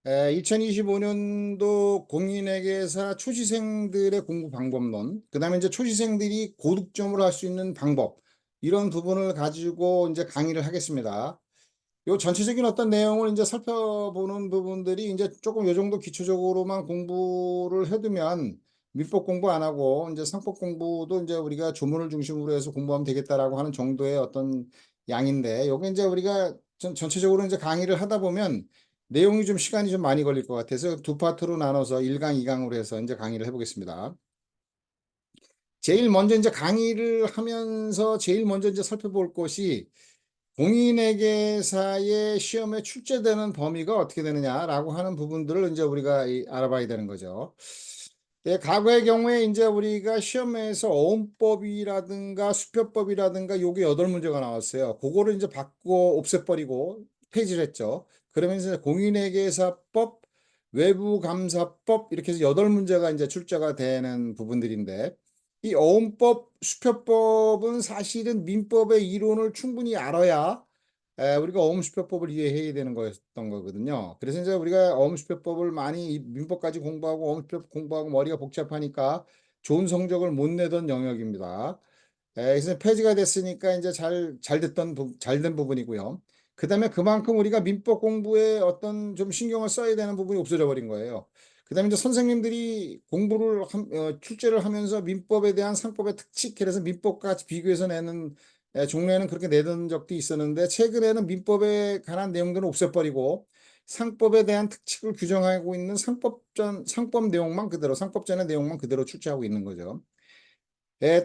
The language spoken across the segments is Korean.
2025년도 공인회계사 초시생들의 공부 방법론, 그 다음에 이제 초시생들이 고득점을 할 수 있는 방법, 이런 부분을 가지고 이제 강의를 하겠습니다. 요 전체적인 어떤 내용을 이제 살펴보는 부분들이 이제 조금 요 정도 기초적으로만 공부를 해두면 민법 공부 안 하고 이제 상법 공부도 이제 우리가 조문을 중심으로 해서 공부하면 되겠다라고 하는 정도의 어떤 양인데, 요게 이제 우리가 전체적으로 이제 강의를 하다 보면 내용이 좀 시간이 좀 많이 걸릴 것 같아서 두 파트로 나눠서 1강, 2강으로 해서 이제 강의를 해보겠습니다. 제일 먼저 이제 강의를 하면서 제일 먼저 이제 살펴볼 것이 공인회계사의 시험에 출제되는 범위가 어떻게 되느냐라고 하는 부분들을 이제 우리가 알아봐야 되는 거죠. 예, 과거의 경우에 이제 우리가 시험에서 어음법이라든가 수표법이라든가 요게 8문제가 나왔어요. 그거를 이제 바꿔 없애버리고 폐지를 했죠. 그러면서 공인회계사법, 외부감사법 이렇게 해서 8문제가 이제 출제가 되는 부분들인데, 이 어음법, 수표법은 사실은 민법의 이론을 충분히 알아야 우리가 어음수표법을 이해해야 되는 거였던 거거든요. 그래서 이제 우리가 어음수표법을 많이 민법까지 공부하고 어음수표법 공부하고 머리가 복잡하니까 좋은 성적을 못 내던 영역입니다. 그래서 폐지가 됐으니까 이제 잘 된 부분이고요. 그 다음에 그만큼 우리가 민법 공부에 어떤 좀 신경을 써야 되는 부분이 없어져 버린 거예요. 그 다음에 이제 선생님들이 출제를 하면서 민법에 대한 상법의 특칙, 그래서 민법과 비교해서 내는 종래에는 그렇게 내던 적도 있었는데, 최근에는 민법에 관한 내용들은 없애버리고 상법에 대한 특칙을 규정하고 있는 상법 내용만 그대로, 상법전의 내용만 그대로 출제하고 있는 거죠.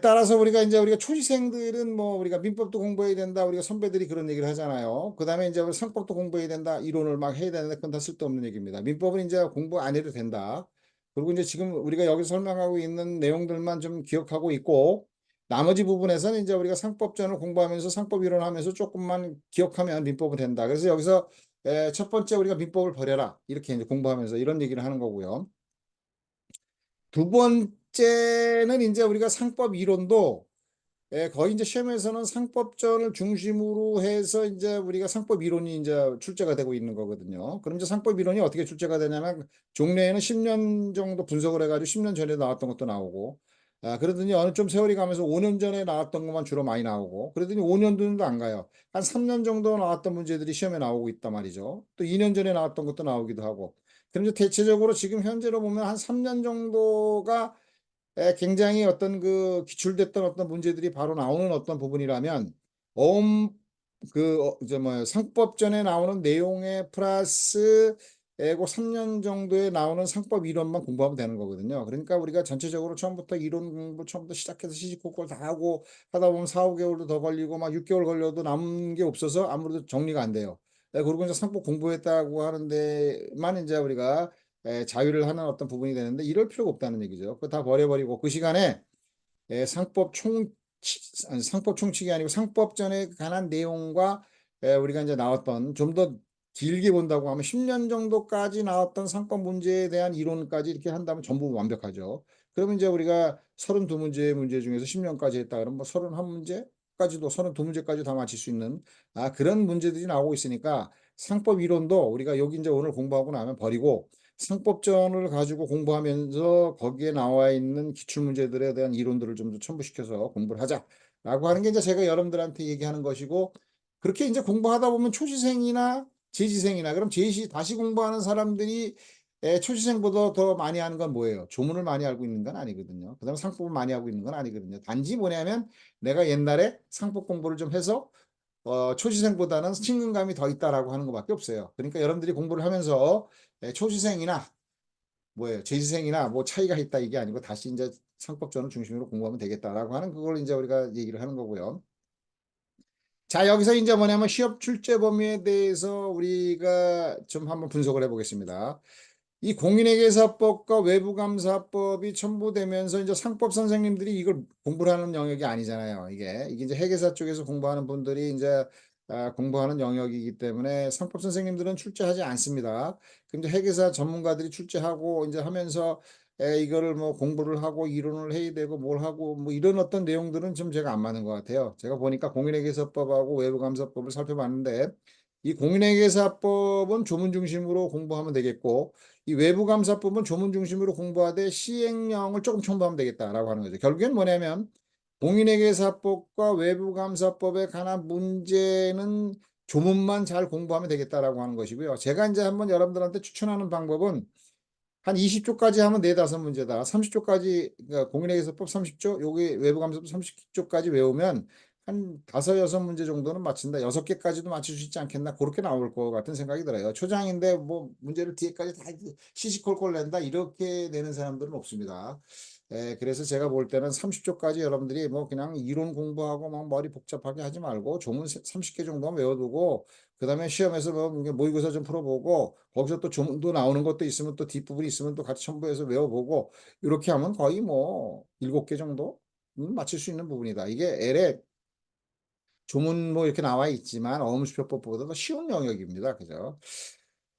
따라서 우리가 초시생들은 뭐 우리가 민법도 공부해야 된다. 우리가 선배들이 그런 얘기를 하잖아요. 그 다음에 이제 상법도 공부해야 된다. 이론을 막 해야 되는데 그건 다 쓸데없는 얘기입니다. 민법은 이제 공부 안 해도 된다. 그리고 이제 지금 우리가 여기서 설명하고 있는 내용들만 좀 기억하고 있고, 나머지 부분에서는 이제 우리가 상법전을 공부하면서 상법 이론하면서 조금만 기억하면 민법은 된다. 그래서 여기서 첫 번째 우리가 민법을 버려라. 이렇게 이제 공부하면서 이런 얘기를 하는 거고요. 두 번째는 이제 우리가 상법 이론도 거의 이제 시험에서는 상법전을 중심으로 해서 이제 우리가 상법 이론이 이제 출제가 되고 있는 거거든요. 그럼 이제 상법 이론이 어떻게 출제가 되냐면, 종래에는 10년 정도 분석을 해가지고 10년 전에 나왔던 것도 나오고, 그러더니 어느 좀 세월이 가면서 5년 전에 나왔던 것만 주로 많이 나오고, 그러더니 5년도 안 가요. 한 3년 정도 나왔던 문제들이 시험에 나오고 있단 말이죠. 또 2년 전에 나왔던 것도 나오기도 하고. 그럼 이제 대체적으로 지금 현재로 보면 한 3년 정도가 굉장히 어떤 그 기출됐던 어떤 문제들이 바로 나오는 어떤 부분이라면, 어음 이제 뭐 상법전에 나오는 내용에 플러스 그 3년 정도에 나오는 상법 이론만 공부하면 되는 거거든요. 그러니까 우리가 전체적으로 처음부터 이론 공부 처음부터 시작해서 시시콜콜 다 하고 하다 보면 4, 5개월도 더 걸리고 막 6개월 걸려도 남은 게 없어서 아무래도 정리가 안 돼요. 그리고 이제 상법 공부했다고 하는데만 이제 우리가 자유를 하는 어떤 부분이 되는데, 이럴 필요가 없다는 얘기죠. 그거 다 버려버리고 그 시간에 상법 총칙이 아니고 상법전에 관한 내용과 우리가 이제 나왔던, 좀 더 길게 본다고 하면 10년 정도까지 나왔던 상법 문제에 대한 이론까지 이렇게 한다면 전부 완벽하죠. 그러면 이제 우리가 32문제 문제 중에서 10년까지 했다 그러면 뭐 31문제까지도 32문제까지 다 맞힐 수 있는 그런 문제들이 나오고 있으니까, 상법 이론도 우리가 여기 이제 오늘 공부하고 나면 버리고 상법전을 가지고 공부하면서 거기에 나와 있는 기출문제들에 대한 이론들을 좀 더 첨부시켜서 공부를 하자라고 하는 게 이제 제가 여러분들한테 얘기하는 것이고, 그렇게 이제 공부하다 보면 초시생이나 재시생이나, 그럼 다시 공부하는 사람들이 초시생보다 더 많이 하는 건 뭐예요? 조문을 많이 알고 있는 건 아니거든요. 그다음에 상법을 많이 하고 있는 건 아니거든요. 단지 뭐냐면 내가 옛날에 상법 공부를 좀 해서 초시생보다는 친근감이 더 있다라고 하는 것밖에 없어요. 그러니까 여러분들이 공부를 하면서 초시생이나 뭐예요, 재시생이나 뭐 차이가 있다 이게 아니고 다시 이제 상법전을 중심으로 공부하면 되겠다라고 하는 그걸 이제 우리가 얘기를 하는 거고요. 자, 여기서 이제 뭐냐면 시험 출제 범위에 대해서 우리가 좀 한번 분석을 해보겠습니다. 이 공인회계사법과 외부감사법이 첨부되면서 이제 상법 선생님들이 이걸 공부를 하는 영역이 아니잖아요. 이게 이제 회계사 쪽에서 공부하는 분들이 이제 공부하는 영역이기 때문에 상법 선생님들은 출제하지 않습니다. 근데 회계사 전문가들이 출제하고 이제 하면서 이거를 뭐 공부를 하고 이론을 해야 되고 뭘 하고 뭐 이런 어떤 내용들은 좀 제가 안 맞는 것 같아요. 제가 보니까 공인회계사법하고 외부감사법을 살펴봤는데, 이 공인회계사법은 조문 중심으로 공부하면 되겠고, 이 외부감사법은 조문 중심으로 공부하되 시행령을 조금 첨부하면 되겠다라고 하는 거죠. 결국엔 뭐냐면 공인회계사법과 외부감사법에 관한 문제는 조문만 잘 공부하면 되겠다라고 하는 것이고요. 제가 이제 한번 여러분들한테 추천하는 방법은 한 20조까지 하면 4~5문제다. 30조까지, 그러니까 공인회계사법 30조, 여기 외부감사법 30조까지 외우면 한 5~6문제 정도는 맞춘다. 6개까지도 맞출 수 있지 않겠나. 그렇게 나올 것 같은 생각이 들어요. 초장인데 뭐 문제를 뒤에까지 다 시시콜콜 낸다. 이렇게 내는 사람들은 없습니다. 그래서 제가 볼 때는 30조까지 여러분들이 뭐 그냥 이론 공부하고 막 머리 복잡하게 하지 말고 조문 30개 정도만 외워두고 그다음에 시험에서 뭐 모의고사 좀 풀어보고 거기서 또 조문도 나오는 것도 있으면 또 뒷부분이 있으면 또 같이 첨부해서 외워보고 이렇게 하면 거의 뭐 7개 정도 맞출 수 있는 부분이다. 이게 LE 조문 뭐 이렇게 나와 있지만 어음수표법보다 더 쉬운 영역입니다. 그죠?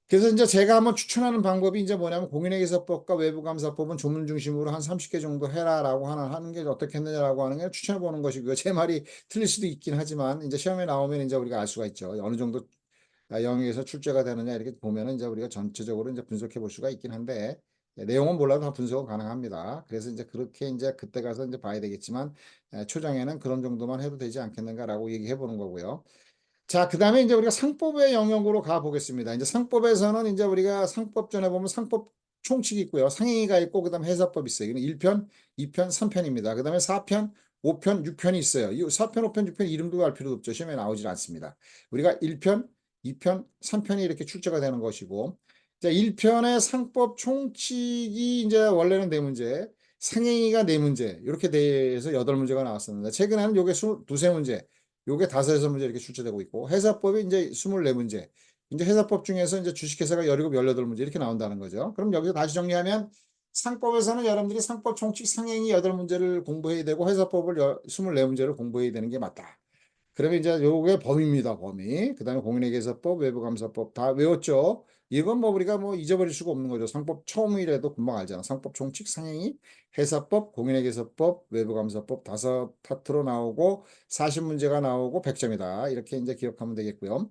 그래서 이제 제가 한번 추천하는 방법이 이제 뭐냐면 공인회계사법과 외부감사법은 조문 중심으로 한 30개 정도 해라라고 하는 게 어떻겠느냐라고 하는 게 추천해 보는 것이고요. 제 말이 틀릴 수도 있긴 하지만 이제 시험에 나오면 이제 우리가 알 수가 있죠. 어느 정도 영역에서 출제가 되느냐 이렇게 보면은 이제 우리가 전체적으로 이제 분석해 볼 수가 있긴 한데 내용은 몰라도 다 분석은 가능합니다. 그래서 이제 그렇게 이제 그때 가서 이제 봐야 되겠지만 초장에는 그런 정도만 해도 되지 않겠는가라고 얘기해 보는 거고요. 자, 그다음에 이제 우리가 상법의 영역으로 가 보겠습니다. 이제 상법에서는 이제 우리가 상법전에 보면 상법 총칙이 있고요. 상행위가 있고 그다음에 해사법이 있어요. 이건 1편, 2편, 3편입니다. 그다음에 4편, 5편, 6편이 있어요. 이 4편, 5편, 6편 이름도 알 필요도 없죠. 시험에 나오질 않습니다. 우리가 1편, 2편, 3편이 이렇게 출제가 되는 것이고 자, 1편의 상법 총칙이 이제 원래는 4문제, 상행위가 4문제 이렇게 돼서 8문제가 나왔었는데 최근에는 요게 22~23문제 요게 5~6문제 이렇게 출제되고 있고 회사법이 이제 24문제. 이제 회사법 중에서 이제 주식회사가 17, 18문제 이렇게 나온다는 거죠. 그럼 여기서 다시 정리하면 상법에서는 여러분들이 상법 총칙 상행위 8문제를 공부해야 되고 회사법을 24문제를 공부해야 되는 게 맞다. 그러면 이제 요게 범위입니다, 범위. 그다음에 공인회계사법, 외부감사법 다 외웠죠. 이건 뭐 우리가 뭐 잊어버릴 수가 없는 거죠. 상법 처음이라도 금방 알잖아. 상법 총칙, 상행위, 회사법, 공인회계사법, 외부감사법 5파트로 나오고 40문제가 나오고 100점이다. 이렇게 이제 기억하면 되겠고요.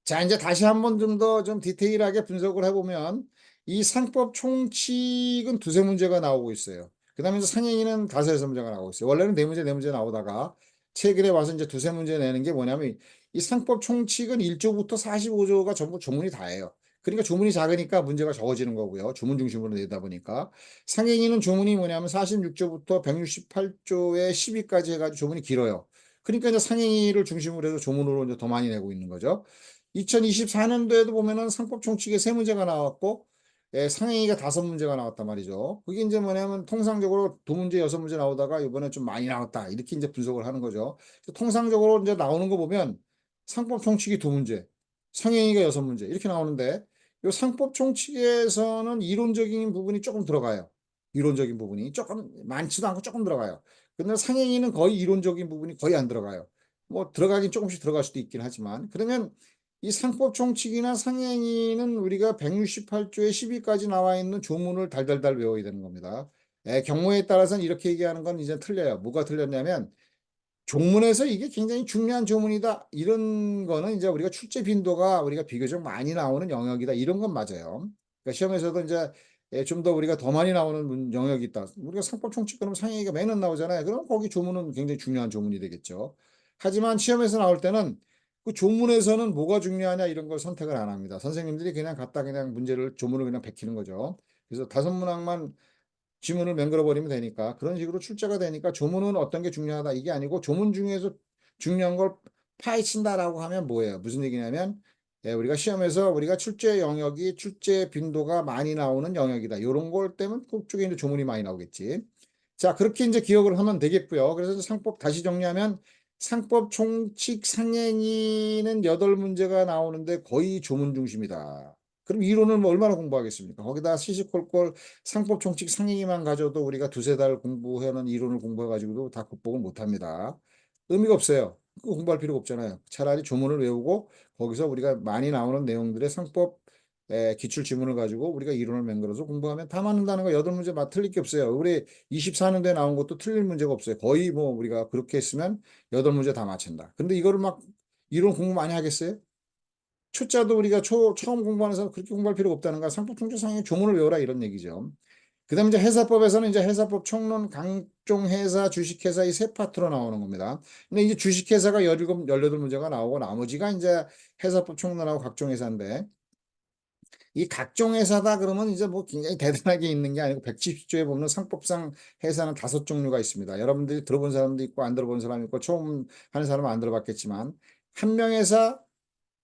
자, 이제 다시 한번 좀 더 좀 디테일하게 분석을 해보면 이 상법 총칙은 2~3문제가 나오고 있어요. 그 다음에 상행위는 5~6문제가 나오고 있어요. 원래는 4문제, 4문제 나오다가 최근에 와서 이제 2~3문제 내는 게 뭐냐면 이 상법 총칙은 1조부터 45조가 전부 조문이 다예요. 그러니까 조문이 작으니까 문제가 적어지는 거고요. 조문 중심으로 내다 보니까. 상행위는 조문이 뭐냐면 46조부터 168조에 10위까지 해가지고 조문이 길어요. 그러니까 이제 상행위를 중심으로 해서 조문으로 이제 더 많이 내고 있는 거죠. 2024년도에도 보면은 상법 총칙에 3문제가 나왔고, 상행위가 5문제가 나왔단 말이죠. 그게 이제 뭐냐면 통상적으로 2문제, 6문제 나오다가 이번에 좀 많이 나왔다. 이렇게 이제 분석을 하는 거죠. 통상적으로 이제 나오는 거 보면 상법 총칙이 2문제, 상행위가 6문제 이렇게 나오는데, 이 상법 총칙에서는 이론적인 부분이 조금 들어가요. 이론적인 부분이 조금 많지도 않고 조금 들어가요. 근데 상행위는 거의 이론적인 부분이 거의 안 들어가요. 뭐 들어가긴 조금씩 들어갈 수도 있긴 하지만 그러면 이 상법 총칙이나 상행위는 우리가 168조에 10위까지 나와 있는 조문을 달달달 외워야 되는 겁니다. 경우에 따라서는 이렇게 얘기하는 건 이제 틀려요. 뭐가 틀렸냐면 조문에서 이게 굉장히 중요한 조문이다. 이런 거는 이제 우리가 출제 빈도가 우리가 비교적 많이 나오는 영역이다. 이런 건 맞아요. 그러니까 시험에서도 이제 좀 더 우리가 더 많이 나오는 영역이 있다. 우리가 상법 총칙 그러면 상행위가 매년 나오잖아요. 그럼 거기 조문은 굉장히 중요한 조문이 되겠죠. 하지만 시험에서 나올 때는 그 조문에서는 뭐가 중요하냐 이런 걸 선택을 안 합니다. 선생님들이 그냥 갖다 그냥 문제를 조문을 그냥 베끼는 거죠. 그래서 5문항만 지문을 맹글어 버리면 되니까 그런 식으로 출제가 되니까 조문은 어떤 게 중요하다 이게 아니고 조문 중에서 중요한 걸 파헤친다라고 하면 뭐예요? 무슨 얘기냐면 우리가 시험에서 우리가 출제 영역이 출제 빈도가 많이 나오는 영역이다. 이런 걸 때문에 그쪽에 이제 조문이 많이 나오겠지. 자, 그렇게 이제 기억을 하면 되겠고요. 그래서 상법 다시 정리하면 상법 총칙 상행위는 8문제가 나오는데 거의 조문 중심이다. 그럼 이론을 뭐 얼마나 공부하겠습니까? 거기다 시시콜콜 상법 총칙 상행위만 가져도 우리가 2~3달 공부해는 이론을 공부해가지고도 다 극복을 못합니다. 의미가 없어요. 그거 공부할 필요가 없잖아요. 차라리 조문을 외우고 거기서 우리가 많이 나오는 내용들의 상법 기출 지문을 가지고 우리가 이론을 맹글어서 공부하면 다 맞는다는 거 8문제 틀릴 게 없어요. 우리 24년도에 나온 것도 틀릴 문제가 없어요. 거의 뭐 우리가 그렇게 했으면 8문제 다 맞춘다. 근데 이거를 막 이론 공부 많이 하겠어요? 초짜도 우리가 처음 공부하는 사람 그렇게 공부할 필요가 없다는 거야. 상법통제상의 조문을 외워라 이런 얘기죠. 그다음에 이제 회사법에서는 이제 회사법 총론, 강종회사, 주식회사 이 세 파트로 나오는 겁니다. 근데 이제 주식회사가 17, 18문제가 나오고 나머지가 이제 회사법 총론하고 각종회사인데 이 각종회사다 그러면 이제 뭐 굉장히 대단하게 있는 게 아니고 170조에 보면 상법상 회사는 5종류가 있습니다. 여러분들이 들어본 사람도 있고 안 들어본 사람도 있고 처음 하는 사람은 안 들어봤겠지만 한명회사,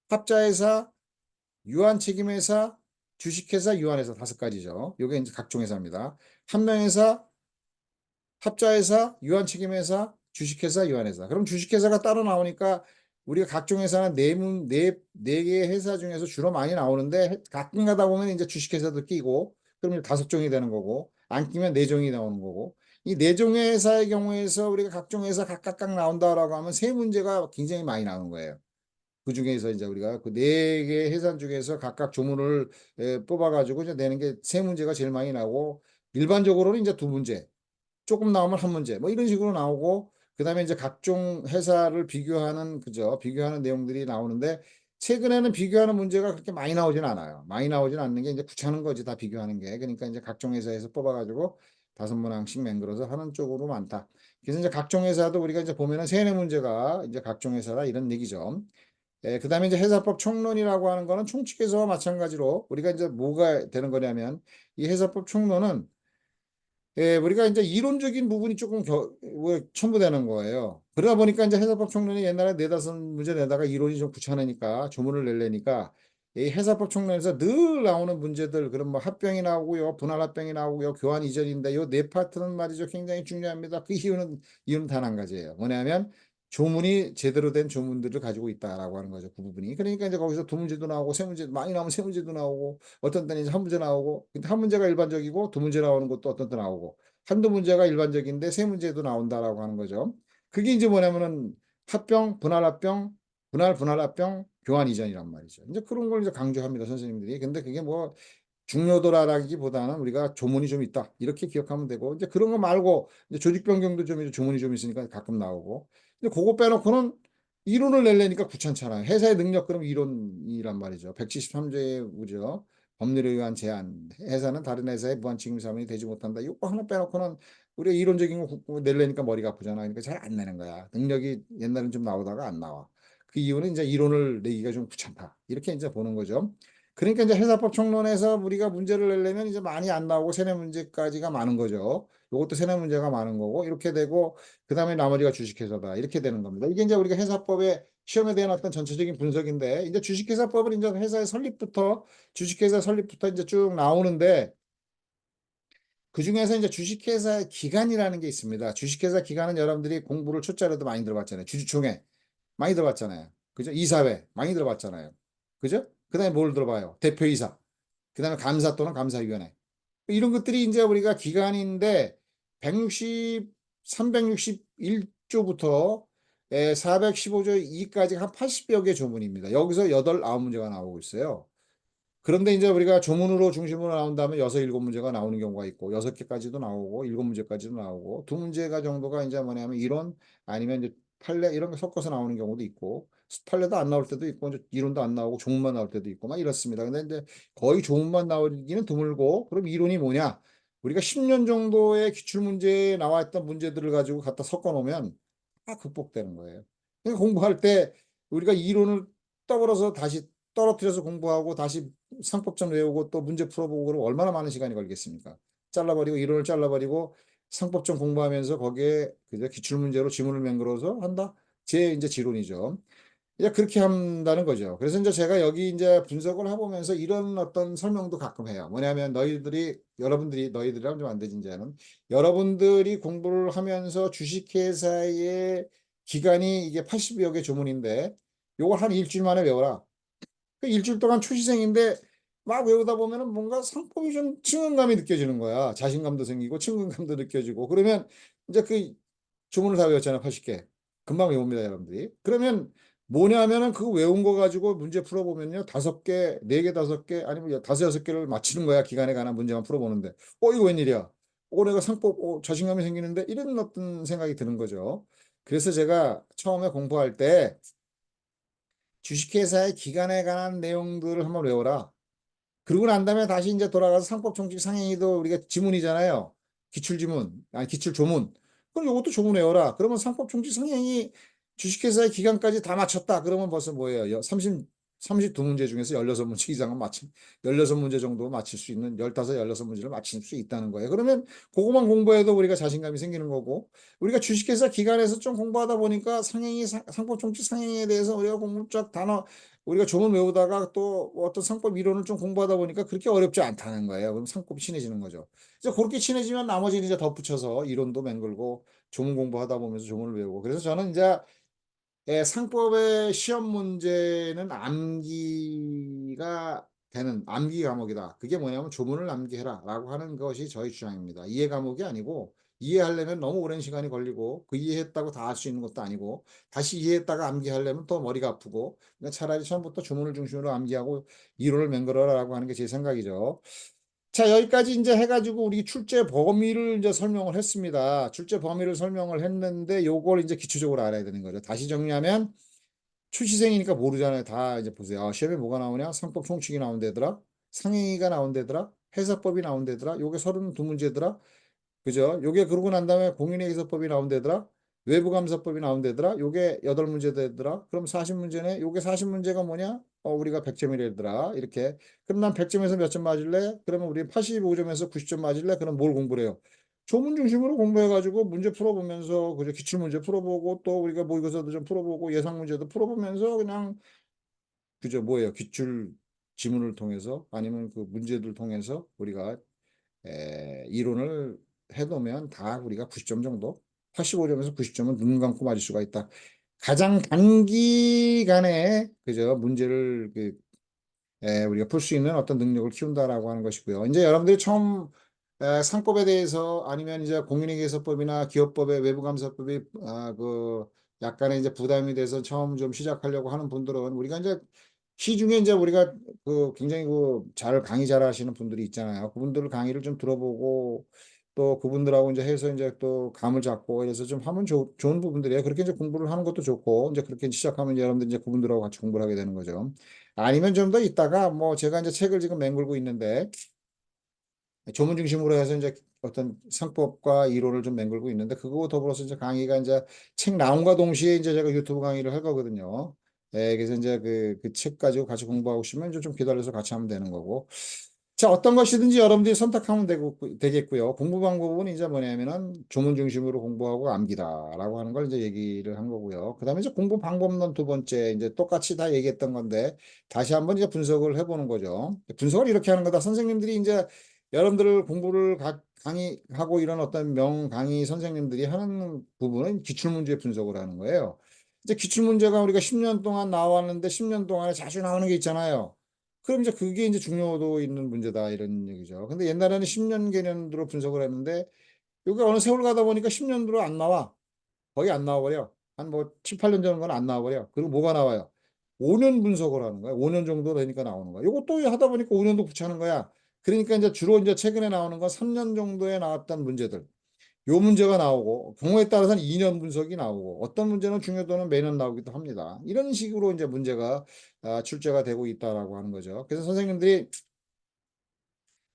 합자회사, 유한책임회사, 주식회사, 유한회사 5가지죠. 이게 이제 각종회사입니다. 한명회사, 합자회사, 유한책임회사, 주식회사, 유한회사. 그럼 주식회사가 따로 나오니까 우리가 각종 회사는 네 개의 회사 중에서 주로 많이 나오는데 가끔 가다 보면 이제 주식회사도 끼고 그러면 5종이 되는 거고 안 끼면 4종이 나오는 거고 이 4종의 회사의 경우에서 우리가 각종 회사 각각 나온다라고 하면 세 문제가 굉장히 많이 나오는 거예요. 그 중에서 이제 우리가 그 네 개의 회사 중에서 각각 조문을 뽑아가지고 이제 내는 게 세 문제가 제일 많이 나오고 일반적으로는 이제 2문제, 조금 나오면 1문제, 뭐 이런 식으로 나오고 그다음에 이제 각종 회사를 비교하는 그죠? 비교하는 내용들이 나오는데 최근에는 비교하는 문제가 그렇게 많이 나오진 않아요. 많이 나오진 않는 게 이제 귀찮은 거지 다 비교하는 게. 그러니까 이제 각종 회사에서 뽑아가지고 5문항씩 맹글어서 하는 쪽으로 많다. 그래서 이제 각종 회사도 우리가 이제 보면은 세네 문제가 이제 각종 회사다 이런 얘기죠. 그다음에 이제 회사법 총론이라고 하는 거는 총칙에서와 마찬가지로 우리가 이제 뭐가 되는 거냐면 이 회사법 총론은 우리가 이제 이론적인 부분이 조금 첨부되는 거예요. 그러다 보니까 이제 회사법 총론이 옛날에 4, 5문제 내다가 이론이 좀 귀찮으니까 조문을 내려니까 이 회사법 총론에서 늘 나오는 문제들 그런 뭐 합병이 나오고요, 분할합병이 나오고요, 교환 이전인데 요 네 파트는 말이죠 굉장히 중요합니다. 그 이유는 단 한 가지예요. 뭐냐면 조문이 제대로 된 조문들을 가지고 있다라고 하는 거죠. 그 부분이. 그러니까 이제 거기서 2문제도 나오고 3문제 많이 나오면 3문제도 나오고 어떤 때는 이제 1문제 나오고 근데 1문제가 일반적이고 2문제 나오는 것도 어떤 때 나오고 한두 문제가 일반적인데 3문제도 나온다라고 하는 거죠. 그게 이제 뭐냐면은 합병, 분할합병, 분할합병, 교환 이전이란 말이죠. 이제 그런 걸 이제 강조합니다, 선생님들이. 근데 그게 뭐 중요도라기보다는 우리가 조문이 좀 있다. 이렇게 기억하면 되고, 이제 그런 거 말고, 이제 조직 변경도 좀 조문이 좀 있으니까 가끔 나오고. 근데 그거 빼놓고는 이론을 내려니까 귀찮잖아요. 회사의 능력, 그럼 이론이란 말이죠. 173조의 우죠. 법률에 의한 제한. 회사는 다른 회사의 무한책임 사원이 되지 못한다. 이거 하나 빼놓고는 우리가 이론적인 거 내려니까 머리가 아프잖아. 그러니까 잘 안 내는 거야. 능력이 옛날엔 좀 나오다가 안 나와. 그 이유는 이제 이론을 내기가 좀 귀찮다. 이렇게 이제 보는 거죠. 그러니까 이제 회사법 총론에서 우리가 문제를 내려면 이제 많이 안 나오고 세네 문제까지가 많은 거죠. 이것도 세네 문제가 많은 거고 이렇게 되고 그다음에 나머지가 주식회사다 이렇게 되는 겁니다. 이게 이제 우리가 회사법의 시험에 대한 어떤 전체적인 분석인데 이제 주식회사법은 이제 회사의 설립부터 주식회사 설립부터 이제 쭉 나오는데 그 중에서 이제 주식회사 기간이라는 게 있습니다. 주식회사 기간은 여러분들이 공부를 초짜로도 많이 들어봤잖아요. 주주총회 많이 들어봤잖아요. 그죠? 이사회 많이 들어봤잖아요. 그죠? 그다음에 뭘 들어봐요? 대표이사. 그다음에 감사 또는 감사위원회. 이런 것들이 이제 우리가 기간인데 160, 361조부터 415조 2까지 한 80여 개 조문입니다. 여기서 8, 9문제가 나오고 있어요. 그런데 이제 우리가 조문으로 중심으로 나온 다음에 6, 7문제가 나오는 경우가 있고 6개까지도 나오고 7문제까지도 나오고 2문제가 정도가 이제 뭐냐면 이론 아니면 이제 판례 이런 거 섞어서 나오는 경우도 있고 판례도 안 나올 때도 있고 이제 이론도 안 나오고 조문만 나올 때도 있고 막 이렇습니다. 근데 이제 거의 조문만 나오기는 드물고 그럼 이론이 뭐냐? 우리가 10년 정도의 기출문제에 나왔던 문제들을 가지고 갖다 섞어 놓으면 다 극복되는 거예요. 그러니까 공부할 때 우리가 이론을 떠벌어서 다시 떨어뜨려서 공부하고 다시 상법점 외우고 또 문제 풀어보고 그러면 얼마나 많은 시간이 걸리겠습니까? 잘라버리고 이론을 잘라버리고 상법점 공부하면서 거기에 그저 기출문제로 지문을 맹글어서 한다? 제 이제 지론이죠. 이제 그렇게 한다는 거죠. 그래서 이제 제가 여기 이제 분석을 해보면서 이런 어떤 설명도 가끔 해요. 뭐냐면 너희들이라면 좀 안 되지, 이제는. 여러분들이 공부를 하면서 주식회사의 기간이 이게 80여 개 조문인데, 요걸 한 일주일 만에 외워라. 그 일주일 동안 초시생인데 막 외우다 보면은 뭔가 상품이 좀 친근감이 느껴지는 거야. 자신감도 생기고 친근감도 느껴지고. 그러면 이제 그 주문을 다 외웠잖아요. 80개. 금방 외웁니다, 여러분들이. 그러면 뭐냐면은 그 외운 거 가지고 문제 풀어보면요. 5개, 4개, 5개, 아니면 5, 6개를 맞히는 거야. 기간에 관한 문제만 풀어보는데. 이거 웬일이야. 내가 상법, 자신감이 생기는데 이런 어떤 생각이 드는 거죠. 그래서 제가 처음에 공부할 때 주식회사의 기간에 관한 내용들을 한번 외워라. 그러고 난 다음에 다시 이제 돌아가서 상법 총칙 상행위도 우리가 지문이잖아요. 기출지문, 아니 기출조문. 그럼 이것도 조문 외워라. 그러면 상법 총칙 상행위 주식회사의 기간까지 다 맞췄다. 그러면 벌써 뭐예요? 32문제 중에서 16문제 이상은 맞힌, 16문제 정도 맞힐 수 있는 15, 16문제를 맞힐 수 있다는 거예요. 그러면 그거만 공부해도 우리가 자신감이 생기는 거고, 우리가 주식회사 기간에서 좀 공부하다 보니까 상법 총칙 상행위에 대해서 우리가 공부적 단어 우리가 조문 외우다가 또 어떤 상법 이론을 좀 공부하다 보니까 그렇게 어렵지 않다는 거예요. 그럼 상법이 친해지는 거죠. 이제 그렇게 친해지면 나머지는 이제 덧붙여서 이론도 맹글고 조문 공부하다 보면서 조문을 외우고. 그래서 저는 이제 상법의 시험 문제는 암기가 되는 암기 과목이다. 그게 뭐냐면 조문을 암기해라라고 하는 것이 저희 주장입니다. 이해 과목이 아니고 이해하려면 너무 오랜 시간이 걸리고 그 이해했다고 다 할 수 있는 것도 아니고 다시 이해했다가 암기하려면 또 머리가 아프고 그러니까 차라리 처음부터 조문을 중심으로 암기하고 이론을 맹글어라라고 하는 게 제 생각이죠. 자, 여기까지 이제 해가지고 우리 출제 범위를 이제 설명을 했습니다. 출제 범위를 설명을 했는데 요걸 이제 기초적으로 알아야 되는 거죠. 다시 정리하면 출시생이니까 모르잖아요. 다 이제 보세요. 아, 시험에 뭐가 나오냐? 상법 총칙이 나온대더라. 상행위가 나온대더라. 회사법이 나온대더라. 요게 32문제더라. 그죠? 요게 그러고 난 다음에 공인회계사법이 나온대더라. 외부감사법이 나온대더라. 요게 8문제 되더라. 그럼 40문제네. 요게 40문제가 뭐냐? 우리가 100점이래더라. 이렇게. 그럼 난 100점에서 몇 점 맞을래? 그러면 우리 85점에서 90점 맞을래? 그럼 뭘 공부를 해요? 조문 중심으로 공부해가지고 문제 풀어보면서 그죠? 기출문제 풀어보고 또 우리가 모의고사도 좀 풀어보고 예상문제도 풀어보면서 그냥 그죠? 뭐예요? 기출 지문을 통해서 아니면 그 문제들 통해서 우리가 이론을 해놓으면 다 우리가 90점 정도, 85점에서 90점은 눈 감고 맞을 수가 있다. 가장 단기간에 그죠 문제를 우리가 풀 수 있는 어떤 능력을 키운다라고 하는 것이고요. 이제 여러분들이 처음 상법에 대해서 아니면 이제 공인회계사법이나 기업법의 외부감사법이 그 약간의 이제 부담이 돼서 처음 좀 시작하려고 하는 분들은 우리가 이제 시중에 이제 우리가 그 굉장히 그 잘 강의 잘 하시는 분들이 있잖아요. 그분들 강의를 좀 들어보고 또 그분들하고 이제 해서 이제 또 감을 잡고 이래서 좀 하면 좋은 부분들이에요. 그렇게 이제 공부를 하는 것도 좋고 이제 그렇게 시작하면 여러분들 이제 그분들하고 같이 공부를 하게 되는 거죠. 아니면 좀 더 있다가 뭐 제가 이제 책을 지금 맹글고 있는데 조문 중심으로 해서 이제 어떤 상법과 이론을 좀 맹글고 있는데 그거 더불어서 이제 강의가 이제 책 나온과 동시에 이제 제가 유튜브 강의를 할 거거든요. 그래서 이제 그 책 가지고 같이 공부하고 싶으면 이제 좀 기다려서 같이 하면 되는 거고. 자, 어떤 것이든지 여러분들이 선택하면 되겠고요. 공부 방법은 이제 뭐냐면은 조문 중심으로 공부하고 암기다라고 하는 걸 이제 얘기를 한 거고요. 그다음에 이제 공부 방법론 두 번째 이제 똑같이 다 얘기했던 건데 다시 한번 이제 분석을 해보는 거죠. 분석을 이렇게 하는 거다. 선생님들이 이제 여러분들 공부를 강의하고 이런 어떤 명강의 선생님들이 하는 부분은 기출문제 분석을 하는 거예요. 이제 기출문제가 우리가 10년 동안 나왔는데 10년 동안에 자주 나오는 게 있잖아요. 그럼 이제 그게 이제 중요도 있는 문제다 이런 얘기죠. 근데 옛날에는 10년 개념으로 분석을 했는데 여기 어느 세월 가다 보니까 10년으로 안 나와. 거의 안 나와버려. 한 뭐 7, 8년 전은 안 나와버려. 그리고 뭐가 나와요? 5년 분석을 하는 거야. 5년 정도 되니까 나오는 거야. 이것도 하다 보니까 5년도 붙이는 거야. 그러니까 이제 주로 이제 최근에 나오는 건 3년 정도에 나왔던 문제들. 요 문제가 나오고 경우에 따라서는 2년 분석이 나오고 어떤 문제는 중요도는 매년 나오기도 합니다. 이런 식으로 이제 문제가 출제가 되고 있다라고 하는 거죠. 그래서 선생님들이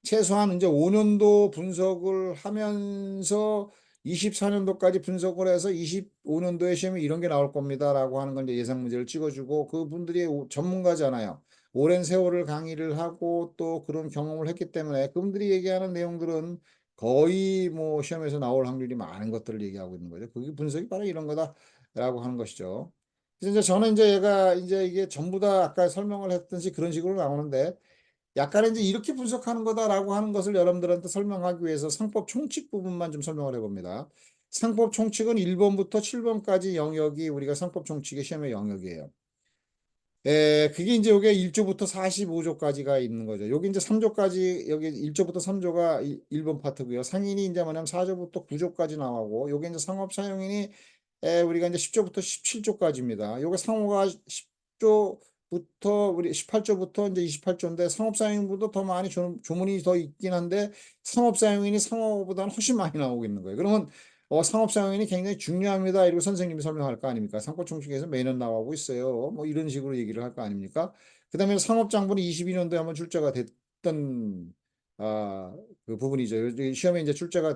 최소한 이제 5년도 분석을 하면서 24년도까지 분석을 해서 25년도에 시험에 이런 게 나올 겁니다라고 하는 건 이제 예상 문제를 찍어주고 그분들이 전문가잖아요. 오랜 세월을 강의를 하고 또 그런 경험을 했기 때문에 그분들이 얘기하는 내용들은 거의 뭐 시험에서 나올 확률이 많은 것들을 얘기하고 있는 거죠. 그게 분석이 바로 이런 거다라고 하는 것이죠. 그래서 이제 저는 이제 얘가 이제 이게 전부 다 아까 설명을 했듯이 그런 식으로 나오는데 약간 이제 이렇게 분석하는 거다라고 하는 것을 여러분들한테 설명하기 위해서 상법 총칙 부분만 좀 설명을 해봅니다. 상법 총칙은 1번부터 7번까지 영역이 우리가 상법 총칙의 시험의 영역이에요. 그게 이제 요게 1조부터 45조까지가 있는 거죠. 여기 이제 3조까지, 여기 1조부터 3조가 1번 파트고요. 상인이 이제 뭐냐면 4조부터 9조까지 나오고, 요게 이제 상업 사용인이 우리가 이제 10조부터 17조까지입니다. 요게 상호가 10조부터 우리 18조부터 이제 28조인데 상업사용인보다 더 많이 조문이 더 있긴 한데 상업사용인이 상호보다는 훨씬 많이 나오고 있는 거예요. 그러면 상업사용인이 굉장히 중요합니다. 이러고 선생님이 설명할 거 아닙니까? 상법총칙에서 매년 나오고 있어요. 뭐 이런 식으로 얘기를 할 거 아닙니까? 그 다음에 상업장부는 22년도에 한번 출제가 됐던, 아, 그 부분이죠. 시험에 이제 출제가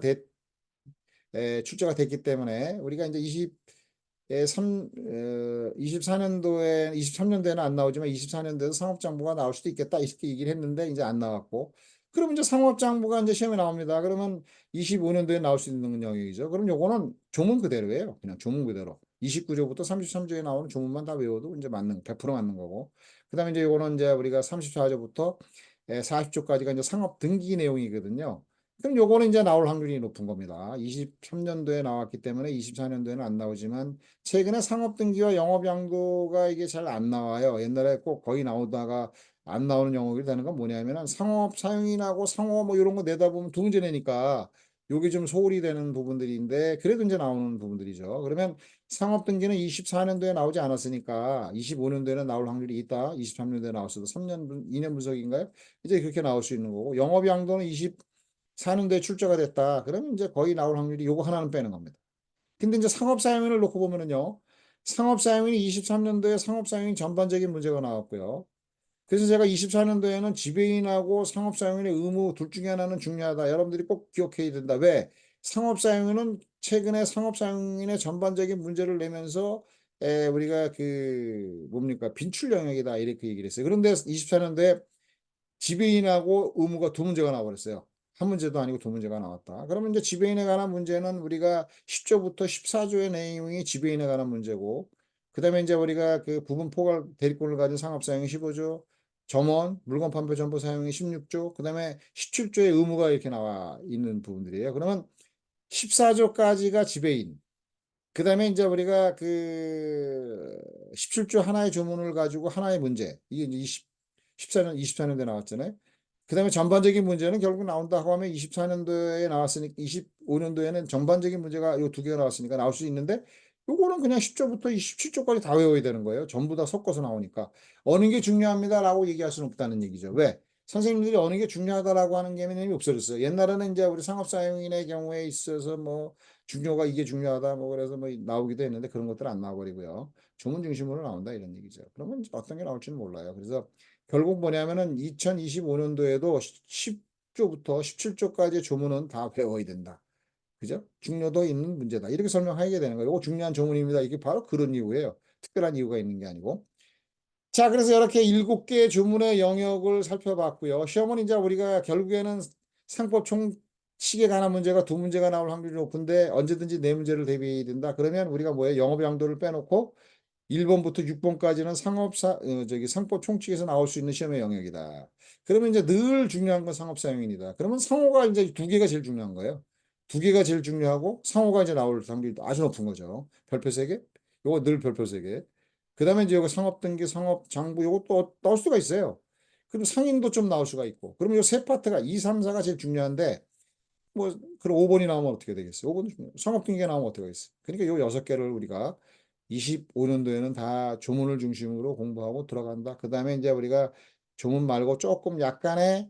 됐기 때문에 우리가 이제 23년도에는 안 나오지만 24년도에도 상업장부가 나올 수도 있겠다. 이렇게 얘기를 했는데 이제 안 나왔고. 그럼 이제 상업장부가 이제 시험에 나옵니다. 그러면 25년도에 나올 수 있는 영역이죠. 그럼 요거는 조문 그대로예요. 그냥 조문 그대로. 29조부터 33조에 나오는 조문만 다 외워도 이제 100% 맞는 거고. 그다음에 이제 요거는 이제 우리가 34조부터 40조까지가 이제 상업 등기 내용이거든요. 그럼 요거는 이제 나올 확률이 높은 겁니다. 23년도에 나왔기 때문에 24년도에는 안 나오지만 최근에 상업등기와 영업양도가 이게 잘 안 나와요. 옛날에 꼭 거의 나오다가 안 나오는 영역이 되는 건 뭐냐면은 상업 사용인하고 상호 뭐 이런 거 내다 보면 두 문제 내니까 요게 좀 소홀히 되는 부분들인데 그래도 이제 나오는 부분들이죠. 그러면 상업등기는 24년도에 나오지 않았으니까 25년도에는 나올 확률이 있다. 23년도에 나왔어도 2년 분석인가요? 이제 그렇게 나올 수 있는 거고 영업양도는 24년도에 출제가 됐다. 그러면 이제 거의 나올 확률이 요거 하나는 빼는 겁니다. 근데 이제 상업사용인을 놓고 보면은요. 상업사용인이 23년도에 상업사용인 전반적인 문제가 나왔고요. 그래서 제가 24년도에는 지배인하고 상업사용인의 의무 둘 중에 하나는 중요하다. 여러분들이 꼭 기억해야 된다. 왜? 상업사용인은 최근에 상업사용인의 전반적인 문제를 내면서 우리가 그 뭡니까 빈출 영역이다 이렇게 얘기를 했어요. 그런데 24년도에 지배인하고 의무가 두 문제가 나와버렸어요. 한 문제도 아니고 두 문제가 나왔다. 그러면 이제 지배인에 관한 문제는 우리가 10조부터 14조의 내용이 지배인에 관한 문제고, 그 다음에 이제 우리가 그 부분 포괄 대리권을 가진 상업 사용이 15조, 점원, 물건 판매 정보 사용이 16조, 그 다음에 17조의 의무가 이렇게 나와 있는 부분들이에요. 그러면 14조까지가 지배인, 그 다음에 이제 우리가 그 17조 하나의 조문을 가지고 하나의 문제, 이게 이제 24년도에 나왔잖아요. 그 다음에 전반적인 문제는 결국 나온다고 하면 24년도에 나왔으니까 25년도에는 전반적인 문제가 이 두 개가 나왔으니까 나올 수 있는데 요거는 그냥 10조부터 27조까지 다 외워야 되는 거예요. 전부 다 섞어서 나오니까. 어느 게 중요합니다라고 얘기할 수는 없다는 얘기죠. 왜? 선생님들이 어느 게 중요하다라고 하는 개념이 없어졌어요. 옛날에는 이제 우리 상업사용인의 경우에 있어서 뭐 중요가 이게 중요하다 뭐 그래서 뭐 나오기도 했는데 그런 것들 안 나와버리고요. 주문 중심으로 나온다 이런 얘기죠. 그러면 어떤 게 나올지는 몰라요. 그래서 결국 뭐냐면은 2025년도에도 10조부터 17조까지의 조문은 다 배워야 된다. 그죠? 중요도 있는 문제다. 이렇게 설명하게 되는 거예요. 이거 중요한 조문입니다. 이게 바로 그런 이유예요. 특별한 이유가 있는 게 아니고. 자, 그래서 이렇게 7개의 조문의 영역을 살펴봤고요. 시험은 이제 우리가 결국에는 상법 총칙에 관한 문제가 두 문제가 나올 확률이 높은데 언제든지 네 문제를 대비해야 된다. 그러면 우리가 뭐예요? 영업 양도를 빼놓고 1번부터 6번까지는 상법 총칙에서 나올 수 있는 시험의 영역이다. 그러면 이제 늘 중요한 건 상업 사용인이다. 그러면 상호가 이제 두 개가 제일 중요한 거예요. 두 개가 제일 중요하고 상호가 이제 나올 확률이 아주 높은 거죠. 별표 세 개? 요거 늘 별표 세 개. 그다음에 이제 요거 상업 등기, 상업 장부 요것도 나올 수가 있어요. 그럼 상인도 좀 나올 수가 있고. 그러면 요 세 파트가 2, 3, 4가 제일 중요한데 뭐 그럼 5번이 나오면 어떻게 되겠어요? 5번 상업 등기가 나오면 어떻게 되겠어요? 그러니까 요 6개를 우리가 25년도에는 다 조문을 중심으로 공부하고 들어간다. 그 다음에 이제 우리가 조문 말고 조금 약간의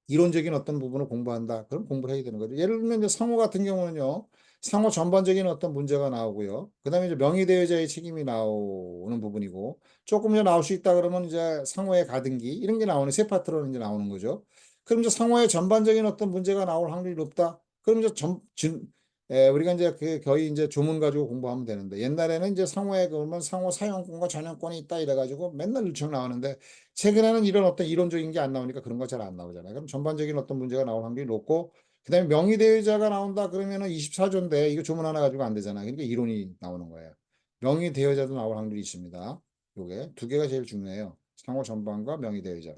이론적인 어떤 부분을 공부한다. 그럼 공부를 해야 되는 거죠. 예를 들면 이제 상호 같은 경우는요. 상호 전반적인 어떤 문제가 나오고요. 그 다음에 이제 명의대여자의 책임이 나오는 부분이고 조금 이제 나올 수 있다 그러면 이제 상호의 가등기 이런 게 나오는 세 파트로 이제 나오는 거죠. 그럼 이제 상호의 전반적인 어떤 문제가 나올 확률이 높다. 그럼 이제 우리가 이제 그 거의 이제 조문 가지고 공부하면 되는데 옛날에는 이제 상호에 그러면 상호 사용권과 전용권이 있다 이래가지고 맨날 일청 나오는데 최근에는 이런 어떤 이론적인 게 안 나오니까 그런 거 잘 안 나오잖아요. 그럼 전반적인 어떤 문제가 나올 확률이 높고, 그다음에 명의대여자가 나온다 그러면은 24조인데 이거 조문 하나 가지고 안 되잖아요. 그러니까 이론이 나오는 거예요. 명의대여자도 나올 확률이 있습니다. 요게 두 개가 제일 중요해요. 상호 전반과 명의대여자.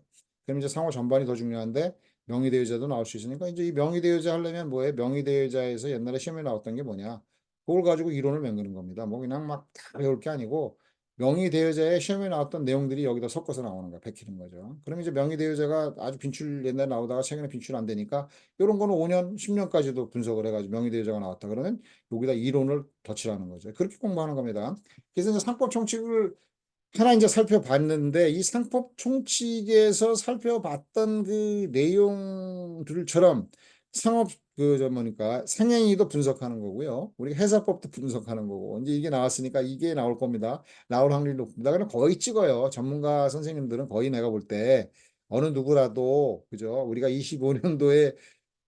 그럼 이제 상호 전반이 더 중요한데 명의대여자도 나올 수 있으니까 이제 이 명의대여자 하려면 뭐예요? 명의대여자에서 옛날에 시험에 나왔던 게 뭐냐? 그걸 가지고 이론을 만드는 겁니다. 뭐 그냥 막 다 배울 게 아니고 명의대여자의 시험에 나왔던 내용들이 여기다 섞어서 나오는 거야. 베끼는 거죠. 그러면 이제 명의대여자가 아주 빈출 옛날에 나오다가 최근에 빈출 안 되니까 이런 거는 5년, 10년까지도 분석을 해가지고 명의대여자가 나왔다 그러면 여기다 이론을 덧칠하는 거죠. 그렇게 공부하는 겁니다. 그래서 이제 상법 총칙을 하나 이제 살펴봤는데 이 상법 총칙에서 살펴봤던 그 내용들처럼 상업 저 뭐니까 상행위도 분석하는 거고요. 우리 회사법도 분석하는 거고 이제 이게 나왔으니까 이게 나올 겁니다. 나올 확률이 높습니다. 그럼 거의 찍어요. 전문가 선생님들은 거의 내가 볼 때 어느 누구라도 그죠? 우리가 25년도에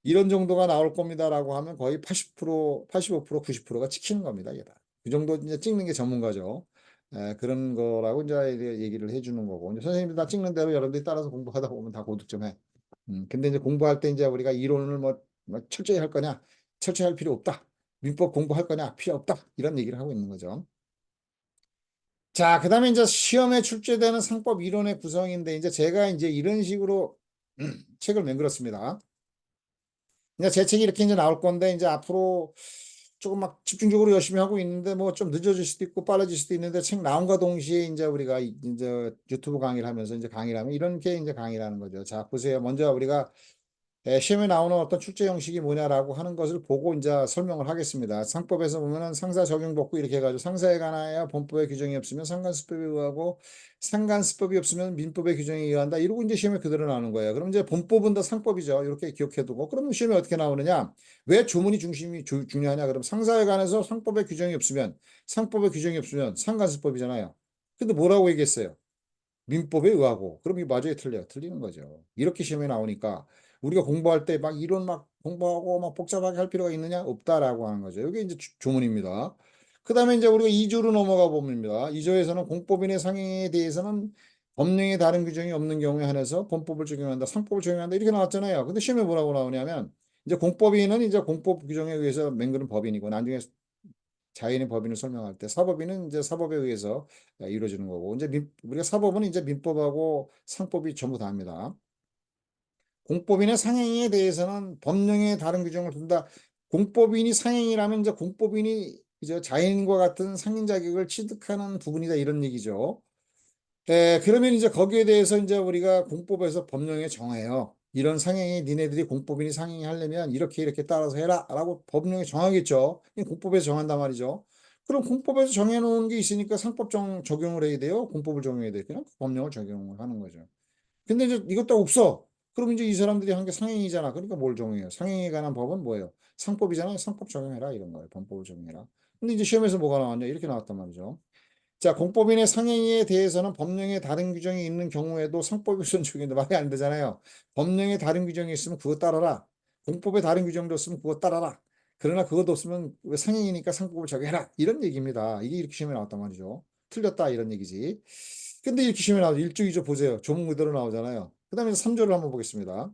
이런 정도가 나올 겁니다라고 하면 거의 80%, 85%, 90%가 찍히는 겁니다. 이게 다. 그 정도 이제 찍는 게 전문가죠. 그런 거라고 이제 얘기를 해주는 거고 이제 선생님들 다 찍는 대로 여러분들이 따라서 공부하다 보면 다 고득점해. 근데 이제 공부할 때 이제 우리가 이론을 뭐 철저히 할 거냐, 철저히 할 필요 없다. 민법 공부할 거냐, 필요 없다. 이런 얘기를 하고 있는 거죠. 자, 그다음에 이제 시험에 출제되는 상법 이론의 구성인데 이제 제가 이제 이런 식으로 책을 만들었습니다. 이제 제 책이 이렇게 이제 나올 건데 이제 앞으로 조금 막 집중적으로 열심히 하고 있는데 뭐 좀 늦어질 수도 있고 빨라질 수도 있는데 책 나온과 동시에 이제 우리가 이제 유튜브 강의를 하면서 이제 강의를 하면 이런 게 이제 강의라는 거죠. 자, 보세요. 먼저 우리가 시험에 나오는 어떤 출제 형식이 뭐냐라고 하는 것을 보고 이제 설명을 하겠습니다. 상법에서 보면은 상사 적용 법구 이렇게 해가지고 상사에 관하여 본법의 규정이 없으면 상관수법에 의하고 상관수법이 없으면 민법의 규정에 의한다. 이러고 이제 시험에 그대로 나오는 거예요. 그럼 이제 본법은 다 상법이죠. 이렇게 기억해두고 그러면 시험에 어떻게 나오느냐? 왜 조문이 중심이 중요하냐? 그럼 상사에 관해서 상법의 규정이 없으면 상법의 규정이 없으면 상관수법이잖아요. 근데 뭐라고 얘기했어요? 민법에 의하고. 그럼 이게 맞아요, 틀려요? 틀리는 거죠. 이렇게 시험에 나오니까 우리가 공부할 때 막 이론 막 공부하고 막 복잡하게 할 필요가 있느냐? 없다라고 하는 거죠. 이게 이제 조문입니다. 그 다음에 이제 우리가 2조로 넘어가 봅니다. 2조에서는 공법인의 상행에 대해서는 법령에 다른 규정이 없는 경우에 한해서 본법을 적용한다, 상법을 적용한다 이렇게 나왔잖아요. 근데 시험에 뭐라고 나오냐면 이제 공법인은 이제 공법 규정에 의해서 맹그는 법인이고 나중에 자연의 법인을 설명할 때 사법인은 이제 사법에 의해서 이루어지는 거고 이제 우리가 사법은 이제 민법하고 상법이 전부 다입니다. 공법인의 상행에 대해서는 법령에 다른 규정을 둔다. 공법인이 상행이라면 이제 공법인이 이제 자연인과 같은 상인 자격을 취득하는 부분이다 이런 얘기죠. 그러면 이제 거기에 대해서 이제 우리가 공법에서 법령에 정해요. 이런 상행이 니네들이 공법인이 상행이 하려면 이렇게 이렇게 따라서 해라 라고 법령에 정하겠죠. 공법에서 정한단 말이죠. 그럼 공법에서 정해놓은 게 있으니까 상법 적용을 해야 돼요. 공법을 적용해야 돼요. 그냥 법령을 적용을 하는 거죠. 근데 이제 이것도 없어. 그럼 이제 이 사람들이 한 게 상행이잖아. 그러니까 뭘 적용해요? 상행에 관한 법은 뭐예요? 상법이잖아요. 상법 적용해라 이런 거예요. 범법을 적용해라. 근데 이제 시험에서 뭐가 나왔냐? 이렇게 나왔단 말이죠. 자, 공법인의 상행위에 대해서는 법령에 다른 규정이 있는 경우에도 상법이 우선 적용인데 말이 안 되잖아요. 법령에 다른 규정이 있으면 그거 따라라. 공법에 다른 규정도 없으면 그거 따라라. 그러나 그것도 없으면 왜 상행이니까 상법을 적용해라. 이런 얘기입니다. 이게 이렇게 시험에 나왔단 말이죠. 틀렸다 이런 얘기지. 근데 이렇게 시험에 나와서 1조, 2조 보세요. 조문 그대로 나오잖아요. 그 다음에 3조를 한번 보겠습니다.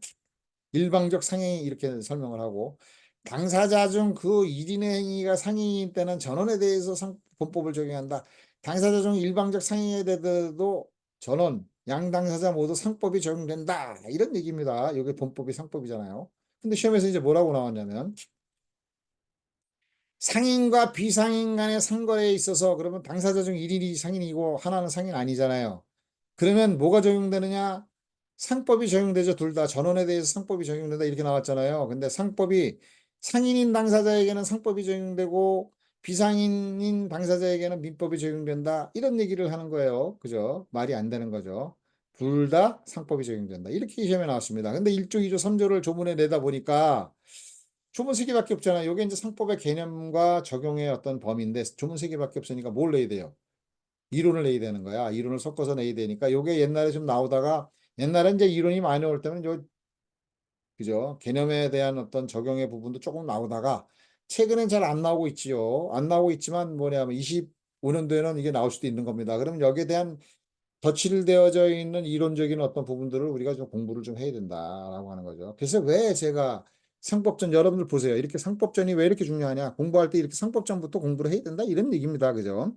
일방적 상행위 이렇게 설명을 하고 당사자 중 그 1인의 행위가 상행인 때는 전원에 대해서 본법을 적용한다. 당사자 중 일방적 상행에 대해서도 전원, 양 당사자 모두 상법이 적용된다. 이런 얘기입니다. 이게 본법이 상법이잖아요. 근데 시험에서 이제 뭐라고 나왔냐면 상인과 비상인 간의 상거래에 있어서 그러면 당사자 중 1인이 상인이고 하나는 상인 아니잖아요. 그러면 뭐가 적용되느냐? 상법이 적용되죠. 둘 다 전원에 대해서 상법이 적용된다 이렇게 나왔잖아요. 근데 상법이 상인인 당사자에게는 상법이 적용되고 비상인인 당사자에게는 민법이 적용된다. 이런 얘기를 하는 거예요. 그죠? 말이 안 되는 거죠. 둘 다 상법이 적용된다. 이렇게 시험에 나왔습니다. 근데 1조, 2조, 3조를 조문에 내다 보니까 조문 세 개밖에 없잖아요. 이게 이제 상법의 개념과 적용의 어떤 범위인데 조문 세 개밖에 없으니까 뭘 내야 돼요? 이론을 내야 되는 거야. 이론을 섞어서 내야 되니까 요게 옛날에 좀 나오다가 옛날에 이제 이론이 많이 나올 때는 그죠? 개념에 대한 어떤 적용의 부분도 조금 나오다가 최근엔 잘 안 나오고 있지요. 안 나오고 있지만 뭐냐면 25년도에는 이게 나올 수도 있는 겁니다. 그러면 여기에 대한 덧칠되어져 있는 이론적인 어떤 부분들을 우리가 좀 공부를 좀 해야 된다라고 하는 거죠. 그래서 왜 제가 상법전 여러분들 보세요. 이렇게 상법전이 왜 이렇게 중요하냐? 공부할 때 이렇게 상법전부터 공부를 해야 된다 이런 얘기입니다. 그죠?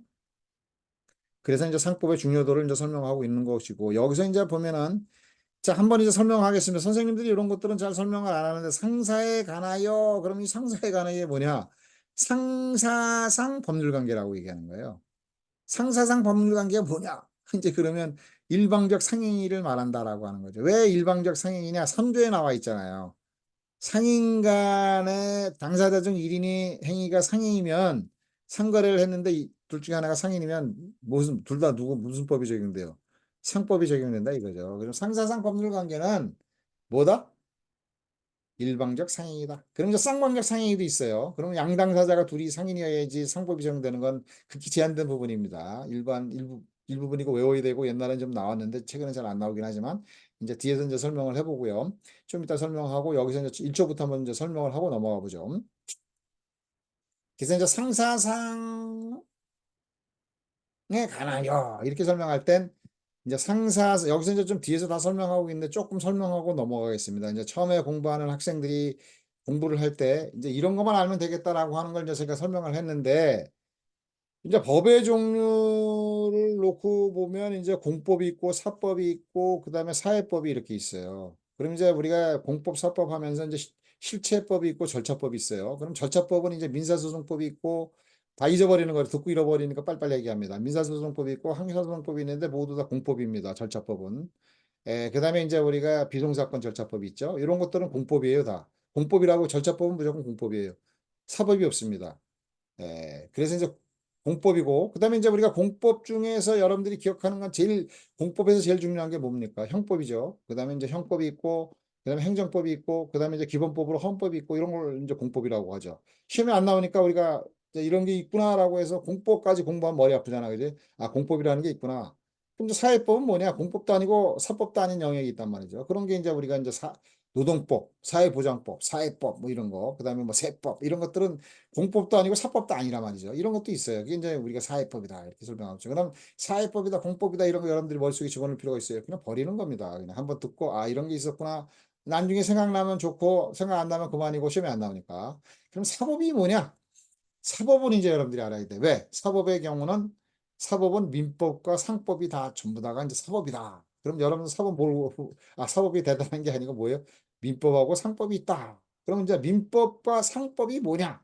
그래서 이제 상법의 중요도를 이제 설명하고 있는 것이고 여기서 이제 보면은 자, 한번 이제 설명하겠습니다. 선생님들이 이런 것들은 잘 설명을 안 하는데 상사에 관하여 그럼 이 상사에 관하여 뭐냐? 상사상 법률관계라고 얘기하는 거예요. 상사상 법률관계가 뭐냐? 이제 그러면 일방적 상행위를 말한다라고 하는 거죠. 왜 일방적 상행이냐? 3조에 나와 있잖아요. 상인 간의 당사자 중 1인이 행위가 상행이면 상거래를 했는데 둘 중에 하나가 상인이면 무슨 둘 다 누구 무슨 법이 적용돼요? 상법이 적용된다 이거죠. 그럼 상사상 법률 관계는 뭐다? 일방적 상행이다. 그럼 이제 쌍방적 상행위도 있어요. 그러면 양당사자가 둘이 상인이어야지 상법이 적용되는 건 극히 제한된 부분입니다. 일부분이고 외워야 되고 옛날엔 좀 나왔는데 최근엔 잘 안 나오긴 하지만 이제 뒤에서 이제 설명을 해보고요. 좀 이따 설명하고 여기서 이제 1조부터 한번 이제 설명을 하고 넘어가 보죠. 그래서 이제 상사상에 관하여 이렇게 설명할 땐 이제 여기서 이제 좀 뒤에서 다 설명하고 있는데 조금 설명하고 넘어가겠습니다. 이제 처음에 공부하는 학생들이 공부를 할 때 이제 이런 것만 알면 되겠다라고 하는 걸 이제 제가 설명을 했는데 이제 법의 종류를 놓고 보면 이제 공법이 있고 사법이 있고 그다음에 사회법이 이렇게 있어요. 그럼 이제 우리가 공법, 사법 하면서 이제 실체법이 있고 절차법이 있어요. 그럼 절차법은 이제 민사소송법이 있고 다 잊어버리는 거예요. 듣고 잃어버리니까 빨리빨리 얘기합니다. 민사소송법이 있고 형사소송법이 있는데 모두 다 공법입니다. 절차법은. 그다음에 이제 우리가 비송사건 절차법이 있죠. 이런 것들은 공법이에요, 다. 공법이라고 절차법은 무조건 공법이에요. 사법이 없습니다. 그래서 이제 공법이고, 그 다음에 이제 우리가 공법 중에서 여러분들이 기억하는 건 공법에서 제일 중요한 게 뭡니까? 형법이죠. 그 다음에 이제 형법이 있고, 그 다음에 행정법이 있고, 그 다음에 이제 기본법으로 헌법이 있고, 이런 걸 이제 공법이라고 하죠. 시험에 안 나오니까 우리가 이제 이런 게 있구나라고 해서 공법까지 공부하면 머리 아프잖아. 그지? 아, 공법이라는 게 있구나. 그럼 이제 사회법은 뭐냐? 공법도 아니고 사법도 아닌 영역이 있단 말이죠. 그런 게 이제 우리가 이제 노동법, 사회보장법, 사회법, 뭐 이런 거, 그 다음에 뭐 세법, 이런 것들은 공법도 아니고 사법도 아니란 말이죠. 이런 것도 있어요. 그게 이제 우리가 사회법이다 이렇게 설명하죠. 그럼 사회법이다, 공법이다 이런 거 여러분들이 머릿속에 집어넣을 필요가 있어요. 그냥 버리는 겁니다. 그냥 한번 듣고 아 이런 게 있었구나. 나중에 생각나면 좋고 생각 안 나면 그만이고 시험에 안 나오니까. 그럼 사법이 뭐냐? 사법은 이제 여러분들이 알아야 돼. 왜? 사법은 민법과 상법이 다 전부 다가 이제 사법이다. 그럼 여러분 사법 모르고 사법이 대단한 게 아니고 뭐예요? 민법하고 상법이 있다. 그럼 이제 민법과 상법이 뭐냐?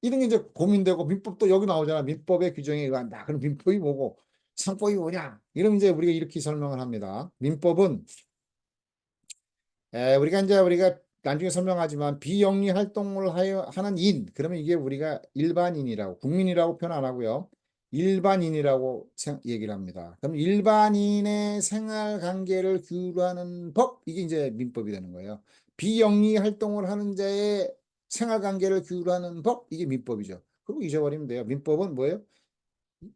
이런 게 이제 고민되고 민법도 여기 나오잖아. 민법의 규정에 의한다. 그럼 민법이 뭐고 상법이 뭐냐? 이러면 이제 우리가 이렇게 설명을 합니다. 민법은 우리가 나중에 설명하지만 비영리 활동을 하는 그러면 이게 우리가 일반인이라고 국민이라고 표현 안 하고요. 일반인이라고 얘기를 합니다. 그럼 일반인의 생활 관계를 규율하는 법 이게 이제 민법이 되는 거예요. 비영리 활동을 하는 자의 생활 관계를 규율하는 법 이게 민법이죠. 그리고 잊어버리면 돼요. 민법은 뭐예요?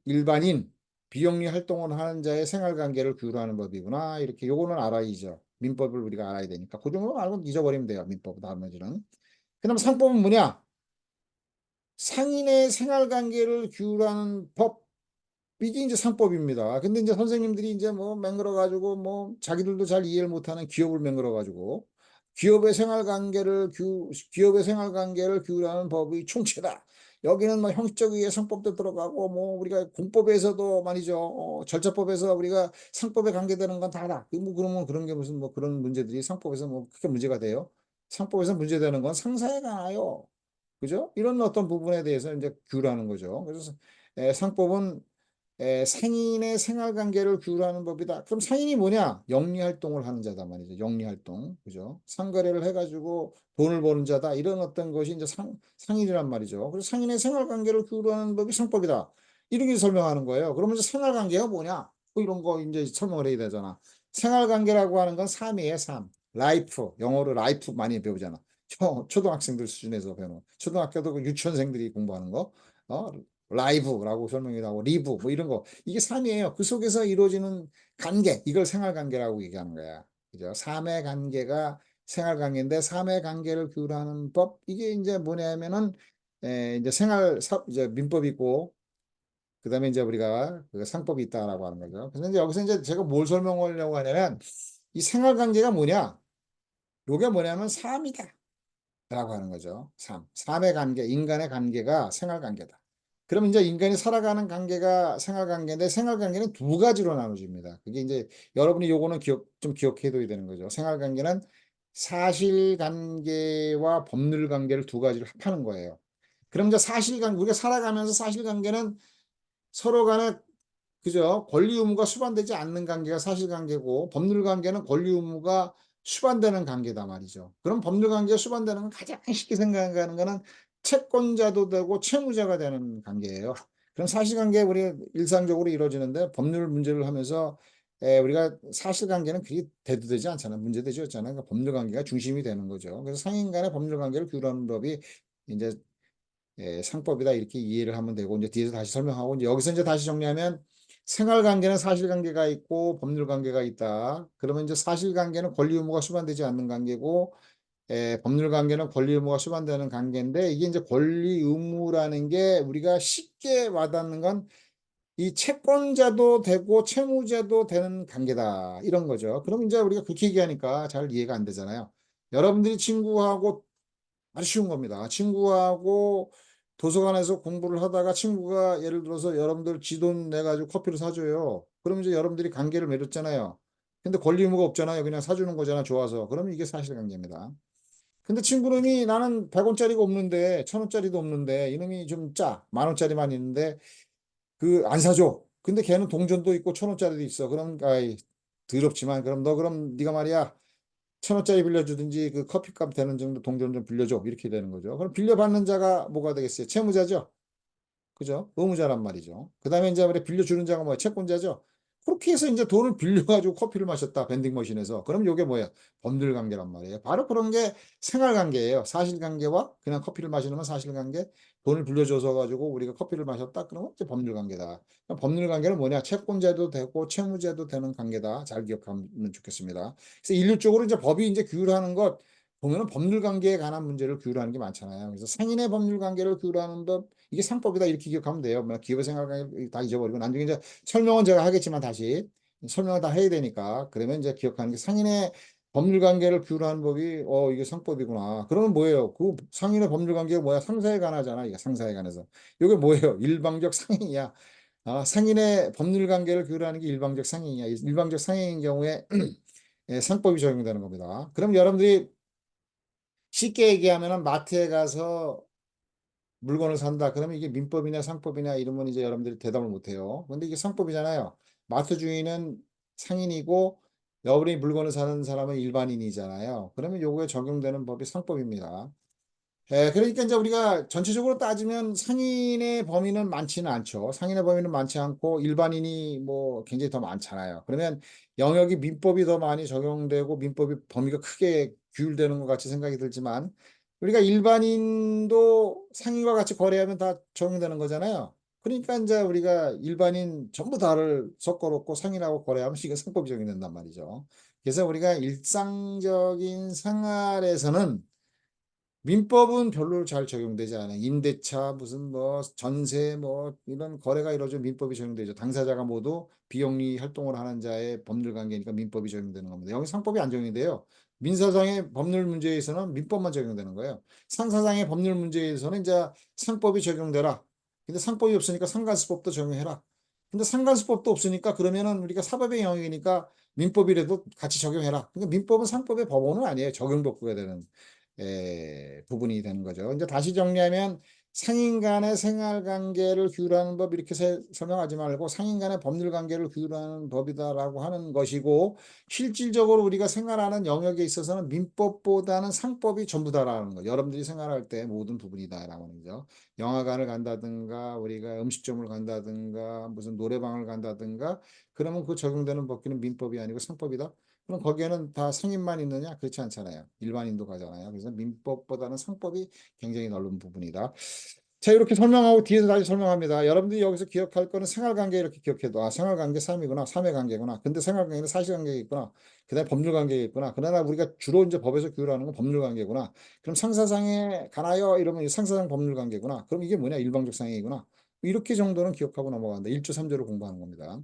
일반인 비영리 활동을 하는 자의 생활관계를 규율하는 법이구나. 이렇게 요거는 알아야죠. 민법을 우리가 알아야 되니까. 그 정도 알고 잊어버리면 돼요. 민법 나머지는. 그다음 상법은 뭐냐? 상인의 생활관계를 규율하는 법. 이게 이제 상법입니다. 근데 이제 선생님들이 이제 뭐 맹글어 가지고 뭐 자기들도 잘 이해를 못하는 기업을 맹글어 가지고 기업의 생활관계를 규율하는 법이 총체다. 여기는 뭐 형식적 이해 상법도 들어가고 뭐 우리가 공법에서도 말이죠. 절차법에서 우리가 상법에 관계되는 건 다다. 뭐 그러면 그런 게 무슨 뭐 그런 문제들이 상법에서 뭐 크게 문제가 돼요. 상법에서 문제되는 건 상사에 관하여. 그죠? 이런 어떤 부분에 대해서 이제 규율하는 거죠. 그래서 상법은 상인의 생활관계를 규율하는 법이다. 그럼 상인이 뭐냐? 영리활동을 하는 자다 말이죠. 영리활동. 그죠? 상거래를 해가지고 돈을 버는 자다. 이런 어떤 것이 이제 상인이란 말이죠. 그래서 상인의 생활관계를 규율하는 법이 상법이다. 이렇게 설명하는 거예요. 그러면 이제 생활관계가 뭐냐? 뭐 이런 거 이제 설명을 해야 되잖아. 생활관계라고 하는 건 삶이에요, 삶. 라이프. 영어로 라이프 많이 배우잖아. 초등학생들 수준에서 배우는. 초등학교도 그 유치원생들이 공부하는 거. 어, 라이브라고 설명이 나오고 리브 뭐 이런 거 이게 삶이에요. 그 속에서 이루어지는 관계 이걸 생활관계라고 얘기하는 거야. 그죠? 삶의 관계가 생활관계인데 삶의 관계를 규율하는 법 이게 이제 뭐냐면은 이제 이제 민법이 있고 그다음에 이제 우리가 그 상법이 있다라고 하는 거죠. 그래서 이제 여기서 이제 제가 뭘 설명하려고 하냐면 이 생활관계가 뭐냐? 요게 뭐냐면 삶이다. 라고 하는 거죠. 삶의 관계, 인간의 관계가 생활관계다. 그럼 이제 인간이 살아가는 관계가 생활관계인데 생활관계는 두 가지로 나눠집니다. 그게 이제 여러분이 요거는 좀 기억해둬야 되는 거죠. 생활관계는 사실관계와 법률관계를 두 가지를 합하는 거예요. 그럼 이제 우리가 살아가면서 사실관계는 서로 간에 그죠? 권리 의무가 수반되지 않는 관계가 사실관계고 법률 관계는 권리 의무가 수반되는 관계다 말이죠. 그럼 법률 관계가 수반되는 건 가장 쉽게 생각하는 거는 채권자도 되고 채무자가 되는 관계예요. 그럼 사실관계 우리 일상적으로 이루어지는데 법률 문제를 하면서 우리가 사실관계는 그게 대두되지 않잖아요. 문제되지 않잖아요. 그러니까 법률관계가 중심이 되는 거죠. 그래서 상인 간의 법률관계를 규율하는 법이 이제 상법이다 이렇게 이해를 하면 되고 이제 뒤에서 다시 설명하고 이제 여기서 이제 다시 정리하면 생활관계는 사실관계가 있고 법률관계가 있다. 그러면 이제 사실관계는 권리 의무가 수반되지 않는 관계고 법률관계는 권리 의무가 수반되는 관계인데 이게 이제 권리 의무라는 게 우리가 쉽게 와닿는 건 이 채권자도 되고 채무자도 되는 관계다 이런 거죠. 그럼 이제 우리가 그렇게 얘기하니까 잘 이해가 안 되잖아요. 여러분들이 친구하고 아주 쉬운 겁니다. 친구하고 도서관에서 공부를 하다가 친구가 예를 들어서 여러분들 지 돈 내가지고 커피를 사줘요. 그러면 이제 여러분들이 관계를 맺었잖아요. 근데 권리 의무가 없잖아요. 그냥 사주는 거잖아. 좋아서. 그러면 이게 사실관계입니다. 근데 친구놈이 나는 100원짜리가 없는데 1000원짜리도 없는데 이놈이 좀 짜. 10,000원짜리만 있는데 그 안 사줘. 근데 걔는 동전도 있고 1000원짜리도 있어. 그럼 아이 더럽지만 그럼 너 그럼 네가 말이야 1000원짜리 빌려주든지 그 커피값 되는 정도 동전 좀 빌려줘. 이렇게 되는 거죠. 그럼 빌려받는 자가 뭐가 되겠어요? 채무자죠. 그죠? 의무자란 말이죠. 그 다음에 이제 우리 빌려주는 자가 뭐야? 채권자죠. 그렇게 해서 이제 돈을 빌려가지고 커피를 마셨다. 밴딩머신에서. 그럼 이게 뭐야? 법률관계란 말이에요. 바로 그런 게 생활관계예요. 사실관계와 그냥 커피를 마시는 건 사실관계. 돈을 빌려줘서 가지고 우리가 커피를 마셨다. 그러면 이제 법률관계다. 법률관계는 뭐냐? 채권자도 되고 채무자도 되는 관계다. 잘 기억하면 좋겠습니다. 그래서 인류적으로 이제 법이 이제 규율하는 것 보면은 법률관계에 관한 문제를 규율하는 게 많잖아요. 그래서 상인의 법률관계를 규율하는 법 이게 상법이다 이렇게 기억하면 돼요. 뭐 기업의 생활관계 다 잊어버리고 나중에 이제 설명은 제가 하겠지만 다시 설명을 다 해야 되니까 그러면 이제 기억하는 게 상인의 법률관계를 규율하는 법이 이게 상법이구나. 그러면 뭐예요? 그 상인의 법률관계가 뭐야? 상사에 관하잖아. 이게 상사에 관해서. 이게 뭐예요? 일방적 상행이야. 상인의 법률관계를 규율하는 게 일방적 상행이야. 일방적 상행인 경우에 상법이 적용되는 겁니다. 그럼 여러분들이 쉽게 얘기하면은 마트에 가서 물건을 산다. 그러면 이게 민법이냐 상법이냐 이러면 이제 여러분들이 대답을 못 해요. 근데 이게 상법이잖아요. 마트 주인은 상인이고 여러분이 물건을 사는 사람은 일반인이잖아요. 그러면 요거에 적용되는 법이 상법입니다. 그러니까 이제 우리가 전체적으로 따지면 상인의 범위는 많지는 않죠. 상인의 범위는 많지 않고 일반인이 뭐 굉장히 더 많잖아요. 그러면 영역이 민법이 더 많이 적용되고 민법이 범위가 크게 규율되는 것 같이 생각이 들지만 우리가 일반인도 상인과 같이 거래하면 다 적용되는 거잖아요. 그러니까 이제 우리가 일반인 전부 다를 섞어놓고 상인하고 거래하면 이게 상법이 적용된단 말이죠. 그래서 우리가 일상적인 생활에서는 민법은 별로 잘 적용되지 않아요. 임대차, 무슨 뭐 전세 뭐 이런 거래가 이루어져 민법이 적용되죠. 당사자가 모두 비영리 활동을 하는 자의 법률 관계니까 민법이 적용되는 겁니다. 여기 상법이 안 적용이 돼요. 민사상의 법률 문제에서는 민법만 적용되는 거예요. 상사상의 법률 문제에서는 이제 상법이 적용되라. 근데 상법이 없으니까 상간수법도 적용해라. 근데 상간수법도 없으니까 그러면은 우리가 사법의 영역이니까 민법이라도 같이 적용해라. 그러니까 민법은 상법의 법원은 아니에요. 적용법부가 되는. 부분이 되는 거죠. 이제 다시 정리하면 상인 간의 생활 관계를 규율하는 법 이렇게 설명하지 말고 상인 간의 법률 관계를 규율하는 법이다라고 하는 것이고 실질적으로 우리가 생활하는 영역에 있어서는 민법보다는 상법이 전부다라는 거. 여러분들이 생활할 때 모든 부분이다라고 하는 거죠. 영화관을 간다든가 우리가 음식점을 간다든가 무슨 노래방을 간다든가 그러면 그 적용되는 법규는 민법이 아니고 상법이다. 그럼 거기에는 다 상인만 있느냐? 그렇지 않잖아요. 일반인도 가잖아요. 그래서 민법보다는 상법이 굉장히 넓은 부분이다. 자, 이렇게 설명하고 뒤에서 다시 설명합니다. 여러분들이 여기서 기억할 거는 생활관계 이렇게 기억해도 생활관계 3이구나. 3의 관계구나. 근데 생활관계는 사실관계가 있구나. 그다음에 법률관계가 있구나. 그러나 우리가 주로 이제 법에서 규율하는 건 법률관계구나. 그럼 상사상에 가나요? 이러면 상사상 법률관계구나. 그럼 이게 뭐냐? 일방적 상행이구나. 이렇게 정도는 기억하고 넘어간다. 1조 3조를 공부하는 겁니다.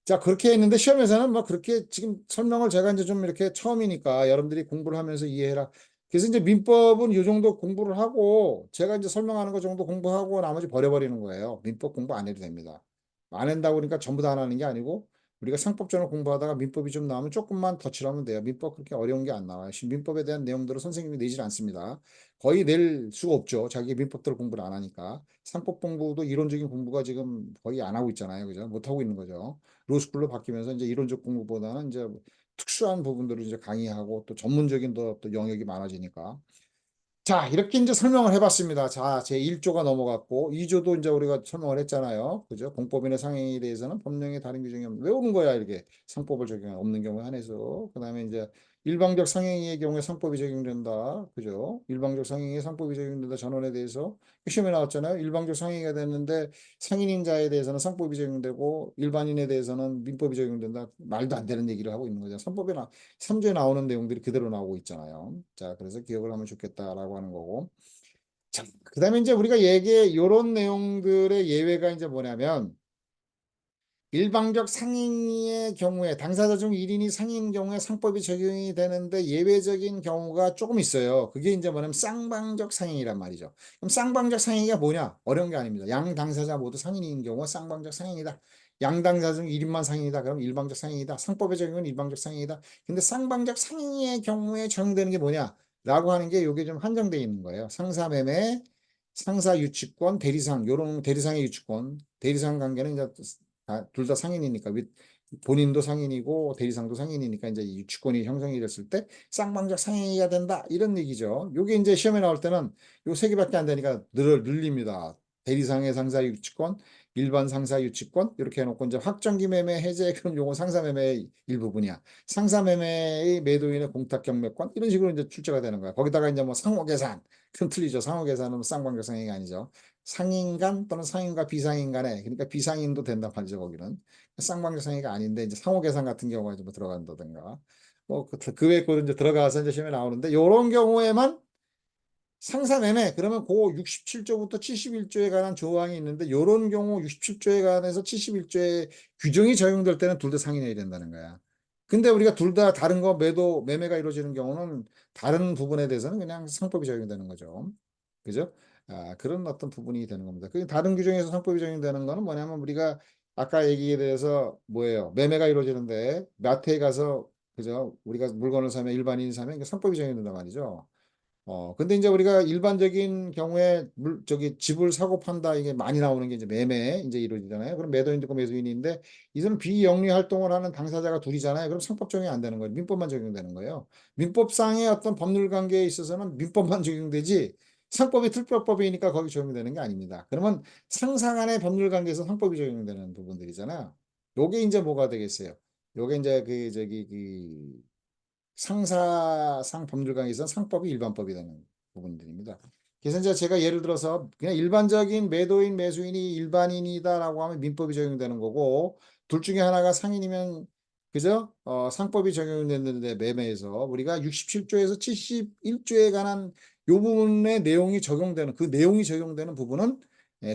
자, 그렇게 했는데 시험에서는 뭐 그렇게 지금 설명을 제가 이제 좀 이렇게 처음이니까 여러분들이 공부를 하면서 이해해라. 그래서 이제 민법은 이 정도 공부를 하고 제가 이제 설명하는 거 정도 공부하고 나머지 버려버리는 거예요. 민법 공부 안 해도 됩니다. 안 한다고 그러니까 전부 다 안 하는 게 아니고 우리가 상법전을 공부하다가 민법이 좀 나오면 조금만 덧칠하면 돼요. 민법 그렇게 어려운 게 안 나와요. 민법에 대한 내용들을 선생님이 내질 않습니다. 거의 낼 수가 없죠. 자기 민법대로 공부를 안 하니까. 상법 공부도 이론적인 공부가 지금 거의 안 하고 있잖아요. 그죠? 못 하고 있는 거죠. 로스쿨로 바뀌면서 이제 이론적 공부보다는 이제 특수한 부분들을 이제 강의하고 또 전문적인 또 영역이 많아지니까. 자, 이렇게 이제 설명을 해봤습니다. 자, 제 1조가 넘어갔고, 2조도 이제 우리가 설명을 했잖아요. 그죠? 공법인의 상행에 대해서는 법령의 다른 규정이 없는, 외우는 거야, 이렇게. 상법을 적용 없는 경우에 한해서. 그 다음에 이제 일방적 상행의 경우에 상법이 적용된다. 그죠? 일방적 상행에 상법이 적용된다. 전원에 대해서. 시험에 나왔잖아요. 일방적 상행이 됐는데 상인인 자에 대해서는 상법이 적용되고 일반인에 대해서는 민법이 적용된다. 말도 안 되는 얘기를 하고 있는 거죠. 3조에 나오는 내용들이 그대로 나오고 있잖아요. 자, 그래서 기억을 하면 좋겠다라고 하는 거고. 자, 그다음에 이제 우리가 요런 내용들의 예외가 이제 뭐냐면 일방적 상인의 경우에 당사자 중 1인이 상인 경우에 상법이 적용이 되는데 예외적인 경우가 조금 있어요. 그게 이제 뭐냐면 쌍방적 상인이란 말이죠. 그럼 쌍방적 상인이 뭐냐? 어려운 게 아닙니다. 양 당사자 모두 상인인 경우 쌍방적 상인이다. 양 당사자 중 1인만 상인이다. 그럼 일방적 상인이다. 상법의 적용은 일방적 상인이다. 근데 쌍방적 상인의 경우에 적용되는 게 뭐냐? 라고 하는 게 요게 좀 한정되어 있는 거예요. 상사매매, 상사유치권, 대리상, 요런 대리상의 유치권, 대리상 관계는 이제 둘 다 상인이니까 본인도 상인이고 대리상도 상인이니까 이제 유치권이 형성이 됐을 때 쌍방적 상인이어야 된다 이런 얘기죠. 요게 이제 시험에 나올 때는 요 세 개밖에 안 되니까 늘립니다. 대리상의 상사 유치권, 일반 상사 유치권 이렇게 해놓고 이제 확정기 매매 해제 그럼 요건 상사 매매의 일부분이야. 상사 매매의 매도인의 공탁 경매권 이런 식으로 이제 출제가 되는 거야. 거기다가 이제 뭐 상호 계산 그럼 틀리죠. 상호 계산은 쌍방적 상인이 아니죠. 상인 간 또는 상인과 비상인 간에 그러니까 비상인도 된단 말이죠 거기는 쌍방적 상인가 아닌데 이제 상호 계산 같은 경우가 좀 들어간다든가 뭐그 외에 거 이제 들어가서 이제 시험에 나오는데 이런 경우에만 상사매매 그러면 그 67조부터 71조에 관한 조항이 있는데 이런 경우 67조에 관해서 71조의 규정이 적용될 때는 둘 다 상인해야 된다는 거야. 근데 우리가 둘 다 다른 거 매매가 이루어지는 경우는 다른 부분에 대해서는 그냥 상법이 적용되는 거죠. 그죠? 그런 어떤 부분이 되는 겁니다. 그 다른 규정에서 상법이 적용되는 거는 뭐냐면 우리가 아까 얘기에 대해서 뭐예요? 매매가 이루어지는데 마트에 가서 그죠? 우리가 물건을 사면 일반인이 사면 상법이 적용된단 말이죠. 근데 이제 우리가 일반적인 경우에 집을 사고 판다 이게 많이 나오는 게 이제 매매 이제 이루어지잖아요. 그럼 매도인도 있고 매수인인데 이들은 비영리 활동을 하는 당사자가 둘이잖아요. 그럼 상법 적용이 안 되는 거예요. 민법만 적용되는 거예요. 민법상의 어떤 법률 관계에 있어서는 민법만 적용되지 상법이 특별법이니까 거기 적용되는 게 아닙니다. 그러면 상사 간의 법률 관계에서 상법이 적용되는 부분들이잖아요. 요게 이제 뭐가 되겠어요? 요게 이제 상사상 법률강에서 상법이 일반법이 되는 부분들입니다. 그래서 이제 제가 예를 들어서 그냥 일반적인 매도인 매수인이 일반인이다라고 하면 민법이 적용되는 거고 둘 중에 하나가 상인이면 그죠? 상법이 적용됐는데 매매에서 우리가 67조에서 71조에 관한 요 부분의 내용이 적용되는 그 내용이 적용되는 부분은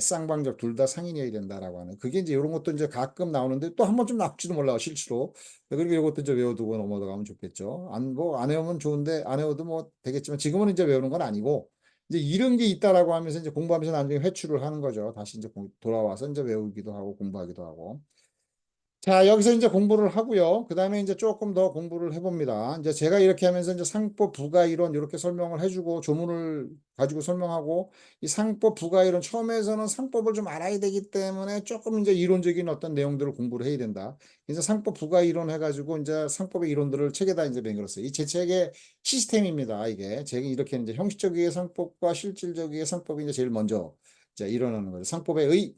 쌍방적 둘 다 상인이어야 된다라고 하는 그게 이제 이런 것도 이제 가끔 나오는데 또 한 번쯤 나올지도 몰라요 실수로 그리고 이것도 이제 외워두고 넘어가면 좋겠죠. 안 외우면 좋은데, 안 외워도 뭐 되겠지만, 지금은 이제 외우는 건 아니고, 이제 이런 게 있다라고 하면서 이제 공부하면서 나중에 회출을 하는 거죠. 다시 이제 돌아와서 이제 외우기도 하고 공부하기도 하고. 자, 여기서 이제 공부를 하고요. 그 다음에 이제 조금 더 공부를 해봅니다. 이제 제가 이렇게 하면서 이제 상법 부가 이론 이렇게 설명을 해주고 조문을 가지고 설명하고 이 상법 부가 이론 처음에서는 상법을 좀 알아야 되기 때문에 조금 이제 이론적인 어떤 내용들을 공부를 해야 된다. 이제 상법 부가 이론 해가지고 이제 상법의 이론들을 책에다 이제 매겼어요. 이 제 책의 시스템입니다. 이게 제가 이렇게 이제 형식적 위의 상법과 실질적 위의 상법이 이제 제일 먼저 이제 일어나는 거죠. 상법의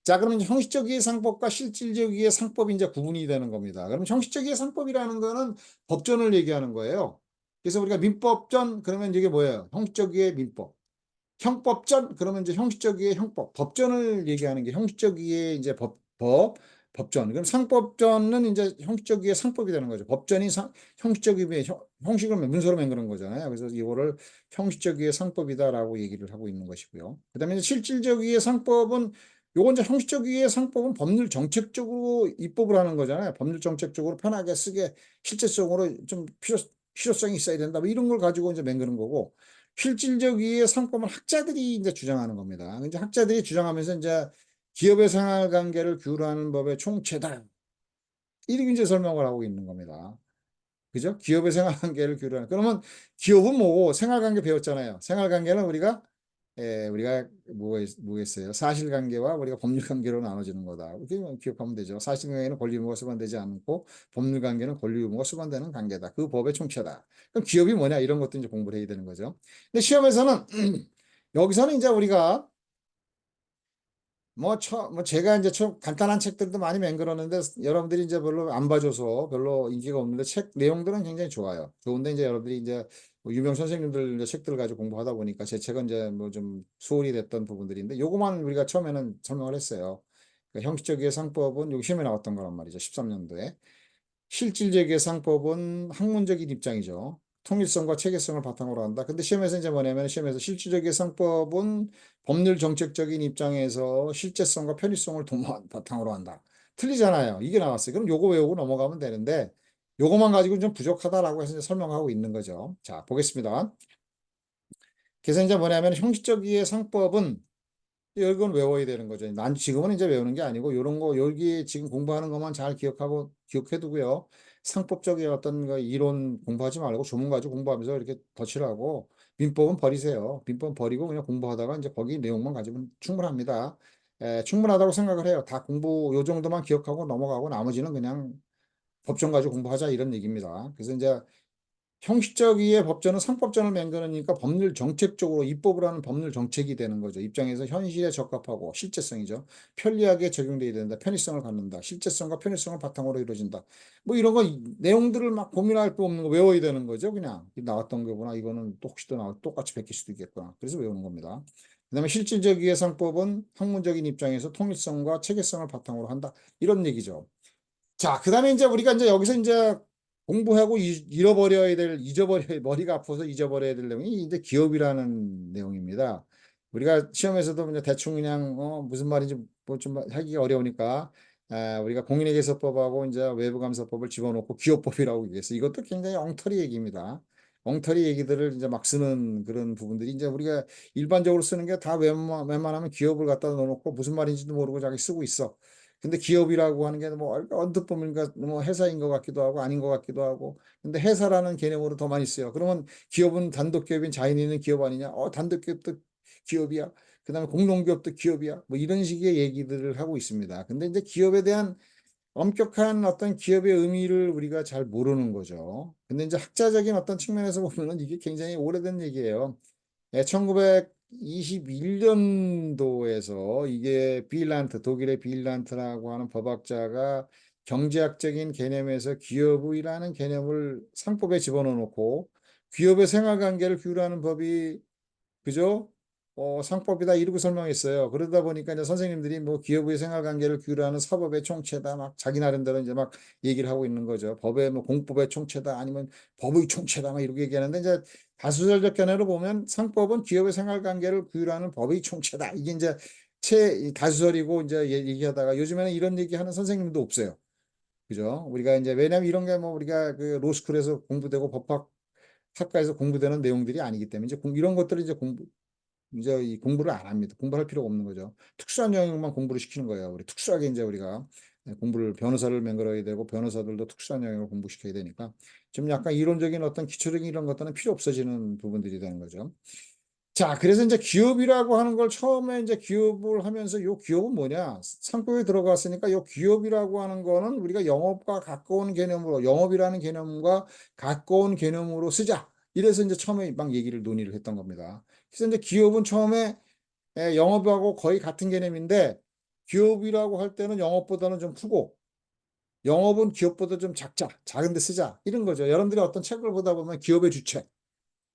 자, 그러면 형식적 이해 상법과 실질적 이해 상법이 이제 구분이 되는 겁니다. 그러면 형식적 이해 상법이라는 거는 법전을 얘기하는 거예요. 그래서 우리가 민법전 그러면 이게 뭐예요? 형식적 이해 민법. 형법전 그러면 이제 형식적 이해 형법. 법전을 얘기하는 게 형식적 이해 이제 법전. 그럼 상법전은 이제 형식적 이해 상법이 되는 거죠. 법전이 형식적 이해 형식을 문서로 맹그는 거잖아요. 그래서 이거를 형식적 이해 상법이다라고 얘기를 하고 있는 것이고요. 그다음에 이제 실질적 이해 상법은 요건 이제 형식적 이해 상법은 법률 정책적으로 입법을 하는 거잖아요. 법률 정책적으로 편하게 쓰게 실제적으로 좀 필요성이 있어야 된다. 뭐 이런 걸 가지고 이제 맹그는 거고 실질적 이해 상법은 학자들이 이제 주장하는 겁니다. 이제 학자들이 주장하면서 이제 기업의 생활 관계를 규율하는 법의 총체다. 이렇게 이제 설명을 하고 있는 겁니다. 그죠? 기업의 생활 관계를 규율하는. 그러면 기업은 뭐고 생활 관계 배웠잖아요. 생활 관계는 우리가 우리가 뭐겠어요? 사실관계와 우리가 법률관계로 나눠지는 거다. 이렇게 기억하면 되죠. 사실관계는 권리 의무가 수반되지 않고 법률관계는 권리 의무가 수반되는 관계다. 그 법의 총체다. 그럼 기업이 뭐냐? 이런 것도 이제 공부를 해야 되는 거죠. 근데 시험에서는 여기서는 이제 우리가 뭐 제가 이제 좀 간단한 책들도 많이 맹글었는데 여러분들이 이제 별로 안 봐줘서 별로 인기가 없는데 책 내용들은 굉장히 좋아요. 좋은데 이제 여러분들이 이제 뭐 유명 선생님들 이제 책들을 가지고 공부하다 보니까 제 책은 이제 뭐 좀 소홀히 됐던 부분들인데 요거만 우리가 처음에는 설명을 했어요. 그러니까 형식적 상법은 여기 시험에 나왔던 거란 말이죠. 13년도에. 실질적 예상법은 학문적인 입장이죠. 통일성과 체계성을 바탕으로 한다. 근데 시험에서 이제 뭐냐면 시험에서 실질적 예상법은 법률 정책적인 입장에서 실제성과 편의성을 바탕으로 한다. 틀리잖아요. 이게 나왔어요. 그럼 요거 외우고 넘어가면 되는데 요거만 가지고 좀 부족하다라고 해서 이제 설명하고 있는 거죠. 자, 보겠습니다. 그래서 이제 뭐냐면 형식적 예상법은 이건 외워야 되는 거죠. 난 지금은 이제 외우는 게 아니고 이런 거 여기 지금 공부하는 것만 잘 기억해 두고요. 상법적인 어떤 거 이론 공부하지 말고 조문 가지고 공부하면서 이렇게 덧칠하고 민법은 버리세요. 민법 버리고 그냥 공부하다가 이제 거기 내용만 가지면 충분합니다. 충분하다고 생각을 해요. 다 공부 요 정도만 기억하고 넘어가고 나머지는 그냥 법정 가지고 공부하자 이런 얘기입니다. 그래서 이제 형식적 이해 법전은 상법전을 맹그러니까 법률 정책적으로 입법을 하는 법률 정책이 되는 거죠. 입장에서 현실에 적합하고 실제성이죠. 편리하게 적용돼야 된다. 편의성을 갖는다. 실제성과 편의성을 바탕으로 이루어진다. 뭐 이런 거 내용들을 막 고민할 거 없는 거 외워야 되는 거죠. 그냥 나왔던 거구나. 이거는 또 혹시 또 똑같이 베낄 수도 있겠구나. 그래서 외우는 겁니다. 그다음에 실질적 이해상법은 학문적인 입장에서 통일성과 체계성을 바탕으로 한다. 이런 얘기죠. 자, 그 다음에 이제 우리가 이제 여기서 이제 공부하고 머리가 아파서 잊어버려야 될 내용이 이제 기업이라는 내용입니다. 우리가 시험에서도 그냥 대충 그냥, 무슨 말인지 뭐 좀 하기가 어려우니까, 우리가 공인회계사법하고 이제 외부감사법을 집어넣고 기업법이라고 얘기했어요. 이것도 굉장히 엉터리 얘기입니다. 엉터리 얘기들을 이제 막 쓰는 그런 부분들이 이제 우리가 일반적으로 쓰는 게 다 웬만하면 기업을 갖다 넣어놓고 무슨 말인지도 모르고 자기 쓰고 있어. 근데 기업이라고 하는 게 뭐 언뜻 보면 뭐 회사인 것 같기도 하고 아닌 것 같기도 하고 근데 회사라는 개념으로 더 많이 써요. 그러면 기업은 단독기업인 자인있는 기업 아니냐? 단독기업도 기업이야. 그다음에 공동기업도 기업이야. 뭐 이런 식의 얘기들을 하고 있습니다. 근데 이제 기업에 대한 엄격한 어떤 기업의 의미를 우리가 잘 모르는 거죠. 근데 이제 학자적인 어떤 측면에서 보면은 이게 굉장히 오래된 얘기예요. 1921년도에서 이게 독일의 빌란트라고 하는 법학자가 경제학적인 개념에서 기업이라는 개념을 상법에 집어넣어 놓고 기업의 생활관계를 규율하는 법이 그죠? 상법이다 이렇게 설명했어요. 그러다 보니까 이제 선생님들이 뭐 기업의 생활관계를 규율하는 사법의 총체다 막 자기 나름대로 이제 막 얘기를 하고 있는 거죠. 법의 뭐 공법의 총체다 아니면 법의 총체다 막 이렇게 얘기하는데 이제 다수절적 견해로 보면 상법은 기업의 생활관계를 규율하는 법의 총체다. 이게 이제 다수설이고 이제 얘기하다가 요즘에는 이런 얘기하는 선생님도 없어요. 그죠? 우리가 이제 왜냐면 이런 게 뭐 우리가 그 로스쿨에서 공부되고 학과에서 공부되는 내용들이 아니기 때문에 이제 이런 것들을 이제 이 공부를 안 합니다. 공부할 필요가 없는 거죠. 특수한 영역만 공부를 시키는 거예요. 우리 특수하게 이제 우리가 변호사를 맹글어야 되고 변호사들도 특수한 영역을 공부시켜야 되니까 좀 약간 이론적인 어떤 기초적인 이런 것들은 필요 없어지는 부분들이 되는 거죠. 자, 그래서 이제 기업이라고 하는 걸 처음에 이제 기업을 하면서 요 기업은 뭐냐? 상법에 들어갔으니까 요 기업이라고 하는 거는 우리가 영업과 가까운 개념으로 영업이라는 개념과 가까운 개념으로 쓰자. 이래서 이제 처음에 막 논의를 했던 겁니다. 그래서 이제 기업은 처음에 영업하고 거의 같은 개념인데 기업이라고 할 때는 영업보다는 좀 크고 영업은 기업보다 좀 작은데 쓰자. 이런 거죠. 여러분들이 어떤 책을 보다 보면 기업의 주체,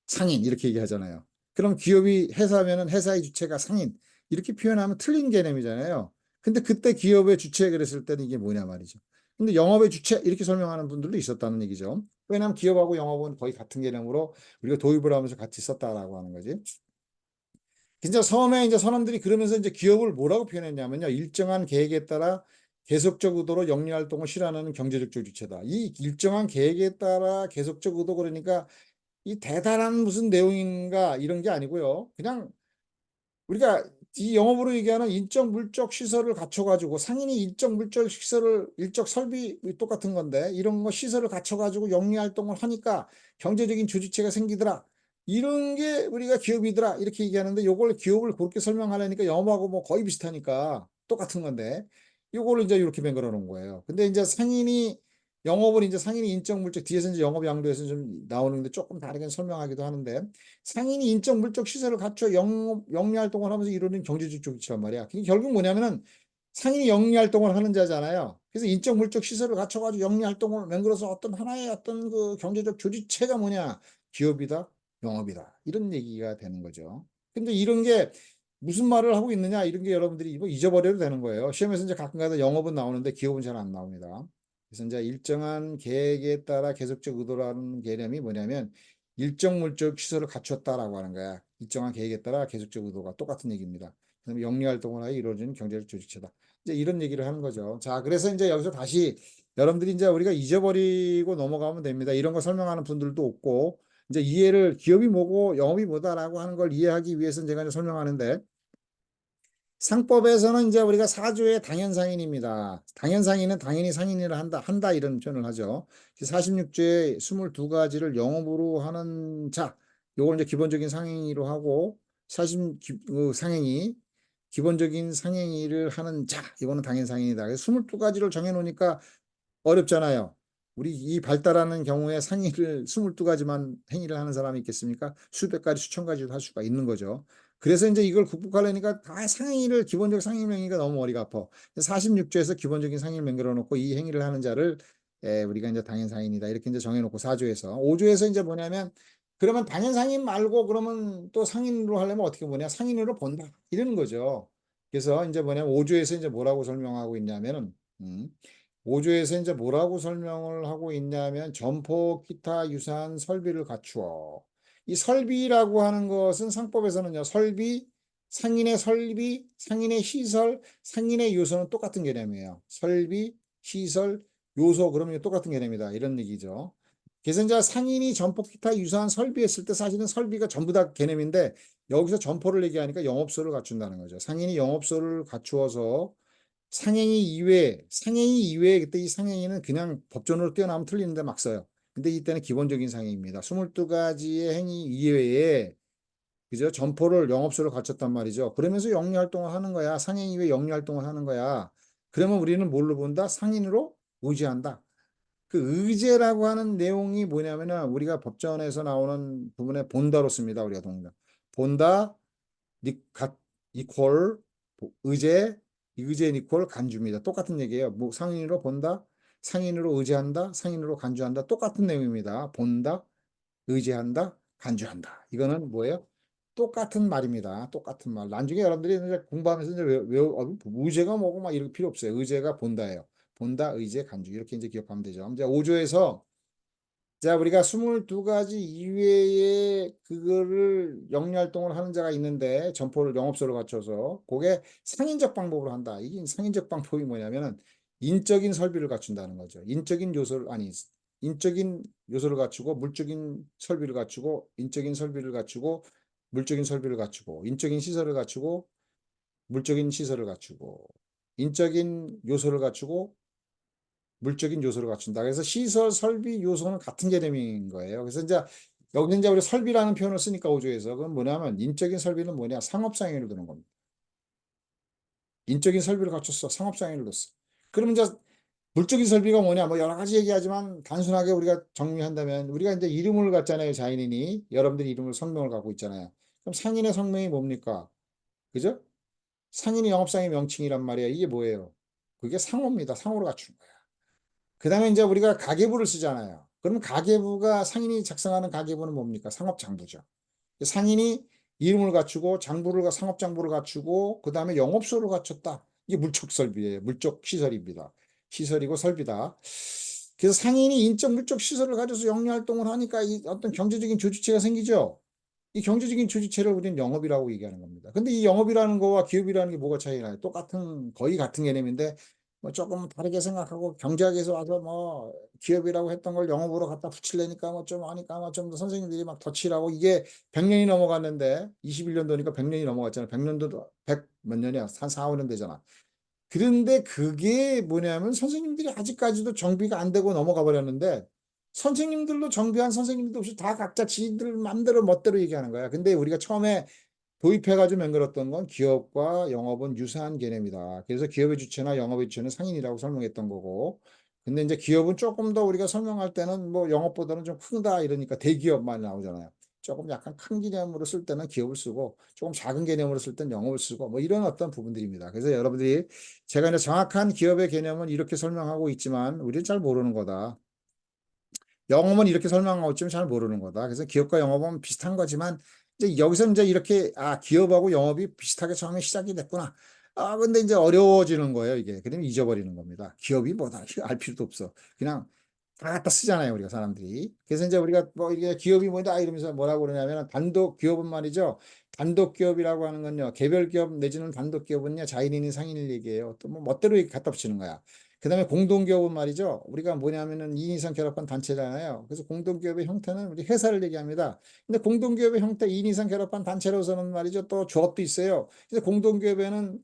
상인 이렇게 얘기하잖아요. 그럼 기업이 회사면은 회사의 주체가 상인 이렇게 표현하면 틀린 개념이잖아요. 근데 그때 기업의 주체 그랬을 때는 이게 뭐냐 말이죠. 근데 영업의 주체 이렇게 설명하는 분들도 있었다는 얘기죠. 왜냐하면 기업하고 영업은 거의 같은 개념으로 우리가 도입을 하면서 같이 썼다라고 하는 거지. 진짜 처음에 이제 선원들이 그러면서 이제 기업을 뭐라고 표현했냐면요. 일정한 계획에 따라 계속적 의도로 영리 활동을 실현하는 경제적 주체다. 이 일정한 계획에 따라 계속적 의도 그러니까 이 대단한 무슨 내용인가 이런 게 아니고요. 그냥 우리가 이 영업으로 얘기하는 인적 물적 시설을 갖춰가지고 상인이 인적 물적 시설을 일적 설비 똑같은 건데 이런 거 시설을 갖춰가지고 영리 활동을 하니까 경제적인 조직체가 생기더라. 이런 게 우리가 기업이더라 이렇게 얘기하는데 요걸 기업을 그렇게 설명하려니까 영업하고 뭐 거의 비슷하니까 똑같은 건데 요거를 이제 이렇게 만들어 놓은 거예요. 근데 이제 상인이 영업을 이제 상인이 인적 물적 뒤에서 이제 영업 양도에서 좀 나오는데 조금 다르게 설명하기도 하는데 상인이 인적 물적 시설을 갖춰 영리 활동을 하면서 이루는 경제적 조치란 말이야. 그게 결국 뭐냐면은 상인이 영리 활동을 하는 자잖아요. 그래서 인적 물적 시설을 갖춰가지고 영리 활동을 만들어서 어떤 하나의 어떤 그 경제적 조직체가 뭐냐 기업이다. 영업이다. 이런 얘기가 되는 거죠. 근데 이런 게 무슨 말을 하고 있느냐 이런 게 여러분들이 뭐 잊어버려도 되는 거예요. 시험에서 이제 가끔가다 영업은 나오는데 기업은 잘 안 나옵니다. 그래서 이제 일정한 계획에 따라 계속적 의도라는 개념이 뭐냐면 일정 물적 시설을 갖췄다라고 하는 거야. 일정한 계획에 따라 계속적 의도가 똑같은 얘기입니다. 그다음에 영리 활동을 하여 이루어지는 경제적 조직체다. 이제 이런 얘기를 하는 거죠. 자, 그래서 이제 여기서 다시 여러분들이 이제 우리가 잊어버리고 넘어가면 됩니다. 이런 거 설명하는 분들도 없고 이제 이해를 기업이 뭐고 영업이 뭐다라고 하는 걸 이해하기 위해서 제가 이제 설명하는데 상법에서는 이제 우리가 사조의 당연상인입니다. 당연상인은 당연히 상인이라 한다 이런 표현을 하죠. 46조의 22가지를 영업으로 하는 자, 요걸 이제 기본적인 상행위로 하고 상행위 기본적인 상행위를 하는 자, 이거는 당연상인이다. 그래서 22가지를 정해놓으니까 어렵잖아요. 우리 이 발달하는 경우에 상의를 22가지만 행위를 하는 사람이 있겠습니까? 수백 가지, 수천 가지도 할 수가 있는 거죠. 그래서 이제 이걸 극복하려니까 다 상행위를, 기본적 상행 명의가 너무 머리가 아파. 46조에서 기본적인 상행위를 만들어 놓고 이 행위를 하는 자를 우리가 이제 당연상인이다. 이렇게 이제 정해놓고 4조에서. 5조에서 이제 뭐냐면 그러면 당연상인 말고 그러면 또 상인으로 하려면 어떻게 보냐? 상인으로 본다. 이러는 거죠. 그래서 이제 뭐냐면 5조에서 이제 뭐라고 설명하고 있냐면은, 5조에서 이제 뭐라고 설명을 하고 있냐면 점포 기타 유사한 설비를 갖추어. 이 설비라고 하는 것은 상법에서는요. 상인의 설비, 상인의 시설, 상인의 요소는 똑같은 개념이에요. 설비, 시설, 요소 그러면 똑같은 개념이다. 이런 얘기죠. 그래서 이제 상인이 점포 기타 유사한 설비했을 때 사실은 설비가 전부 다 개념인데 여기서 점포를 얘기하니까 영업소를 갖춘다는 거죠. 상인이 영업소를 갖추어서 상행위 이외에 그때 이 상행위는 그냥 법전으로 뛰어나면 틀리는데 막 써요. 근데 이때는 기본적인 상행위입니다. 22가지의 행위 이외에 그죠? 점포를 영업소를 갖췄단 말이죠. 그러면서 영리 활동을 하는 거야. 상행 이외에 영리 활동을 하는 거야. 그러면 우리는 뭘로 본다? 상인으로 의지한다. 그 의제라고 하는 내용이 뭐냐면은 우리가 법전에서 나오는 부분에 본다로 씁니다. 우리가 동사. 본다, 이퀄 의제 의제 이퀄 간주입니다. 똑같은 얘기예요. 뭐 상인으로 본다, 상인으로 의제한다, 상인으로 간주한다. 똑같은 내용입니다. 본다, 의제한다, 간주한다. 이거는 뭐예요? 똑같은 말입니다. 똑같은 말. 나중에 여러분들이 이제 공부하면서 이제 의제가 뭐고 막 이럴 필요 없어요. 의제가 본다예요. 본다, 의제, 간주. 이렇게 이제 기억하면 되죠. 이제 5조에서 자, 우리가 22가지 이외에 그거를 영리활동을 하는 자가 있는데 점포를 영업소를 갖춰서 그게 상인적 방법으로 한다. 이게 상인적 방법이 뭐냐면은 인적인 설비를 갖춘다는 거죠. 인적인 요소를 갖추고 물적인 설비를 갖추고 인적인 설비를 갖추고 물적인 설비를 갖추고 인적인 시설을 갖추고 물적인 시설을 갖추고 인적인 요소를 갖추고 물적인 요소를 갖춘다. 그래서 시설, 설비, 요소는 같은 개념인 거예요. 그래서 이제 여기 이제 우리 설비라는 표현을 쓰니까 5조에서 그건 뭐냐면 인적인 설비는 뭐냐? 상업상행위로 드는 겁니다. 인적인 설비를 갖췄어. 상업상행위로 뒀어. 그러면 이제 물적인 설비가 뭐냐? 뭐 여러 가지 얘기하지만 단순하게 우리가 정리한다면 우리가 이제 이름을 갖잖아요. 자연인이. 여러분들이 이름을 성명을 갖고 있잖아요. 그럼 상인의 성명이 뭡니까? 그죠? 상인이 영업상의 명칭이란 말이에요. 이게 뭐예요? 그게 상호입니다. 상호로 갖춘 거야. 그 다음에 이제 우리가 가계부를 쓰잖아요. 그러면 가계부가 상인이 작성하는 가계부는 뭡니까? 상업장부죠. 상인이 이름을 갖추고 상업장부를 갖추고 그 다음에 영업소를 갖췄다. 이게 물적설비예요. 물적 시설입니다. 시설이고 설비다. 그래서 상인이 인적 물적 시설을 가져서 영리활동을 하니까 이 어떤 경제적인 조직체가 생기죠. 이 경제적인 조직체를 우리는 영업이라고 얘기하는 겁니다. 근데 이 영업이라는 거와 기업이라는 게 뭐가 차이가 나요? 거의 같은 개념인데 뭐 조금 다르게 생각하고 경제학에서 와서 뭐 기업이라고 했던 걸 영업으로 갖다 붙이려니까 뭐 좀 하니까 뭐 좀 선생님들이 막 덧칠하고 이게 100년이 넘어갔는데 21년도니까 100년이 넘어갔잖아. 100년도도 100 몇 년이야? 한 4, 5년 되잖아. 그런데 그게 뭐냐면 선생님들이 아직까지도 정비가 안 되고 넘어가 버렸는데 선생님들도 정비한 선생님도 없이 다 각자 지들 맘대로 멋대로 얘기하는 거야. 근데 우리가 처음에 도입해가지고 만들었던 건 기업과 영업은 유사한 개념이다. 그래서 기업의 주체나 영업의 주체는 상인이라고 설명했던 거고. 근데 이제 기업은 조금 더 우리가 설명할 때는 뭐 영업보다는 좀 크다 이러니까 대기업만 나오잖아요. 조금 약간 큰 개념으로 쓸 때는 기업을 쓰고 조금 작은 개념으로 쓸 때는 영업을 쓰고 뭐 이런 어떤 부분들입니다. 그래서 여러분들이 제가 이제 정확한 기업의 개념은 이렇게 설명하고 있지만 우리는 잘 모르는 거다. 영업은 이렇게 설명하고 있지만 잘 모르는 거다. 그래서 기업과 영업은 비슷한 거지만 이제 여기서 이제 이렇게 기업하고 영업이 비슷하게 처음에 시작이 됐구나. 근데 이제 어려워지는 거예요, 이게. 그러면 잊어버리는 겁니다. 기업이 뭐다. 알 필요도 없어. 그냥 다 갖다 쓰잖아요, 우리가 사람들이. 그래서 이제 우리가 뭐 이게 기업이 뭐다 이러면서 뭐라고 그러냐면 단독 기업은 말이죠. 단독 기업이라고 하는 건요. 개별 기업 내지는 단독 기업은요. 자인이니 상인을 얘기해요. 또 뭐 멋대로 갖다 붙이는 거야. 그다음에 공동기업은 말이죠. 우리가 뭐냐면은 2인 이상 결합한 단체잖아요. 그래서 공동기업의 형태는 우리 회사를 얘기합니다. 근데 공동기업의 형태 2인 이상 결합한 단체로서는 말이죠. 또 조합도 있어요. 그래서 공동기업에는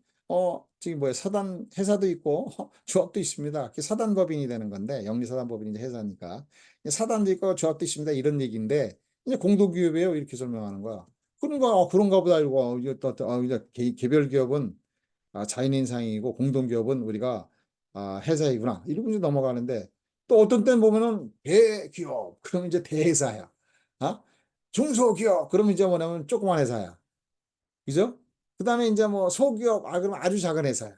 지금 뭐야 사단 회사도 있고 조합도 있습니다. 그게 사단법인이 되는 건데 영리사단법인이 이제 회사니까 사단도 있고 조합도 있습니다. 이런 얘기인데 이제 공동기업이에요. 이렇게 설명하는 거야. 그런가 그런가 보다 이거 이제 이제 개별 기업은 자인인상이고 공동기업은 우리가 회사이구나. 이러고 이제 넘어가는데 또 어떤 때는 보면은 대기업 그러면 이제 대회사야. 어? 중소기업 그러면 이제 뭐냐면 조그만 회사야. 그죠? 그다음에 이제 뭐 소기업 그러면 아주 작은 회사야.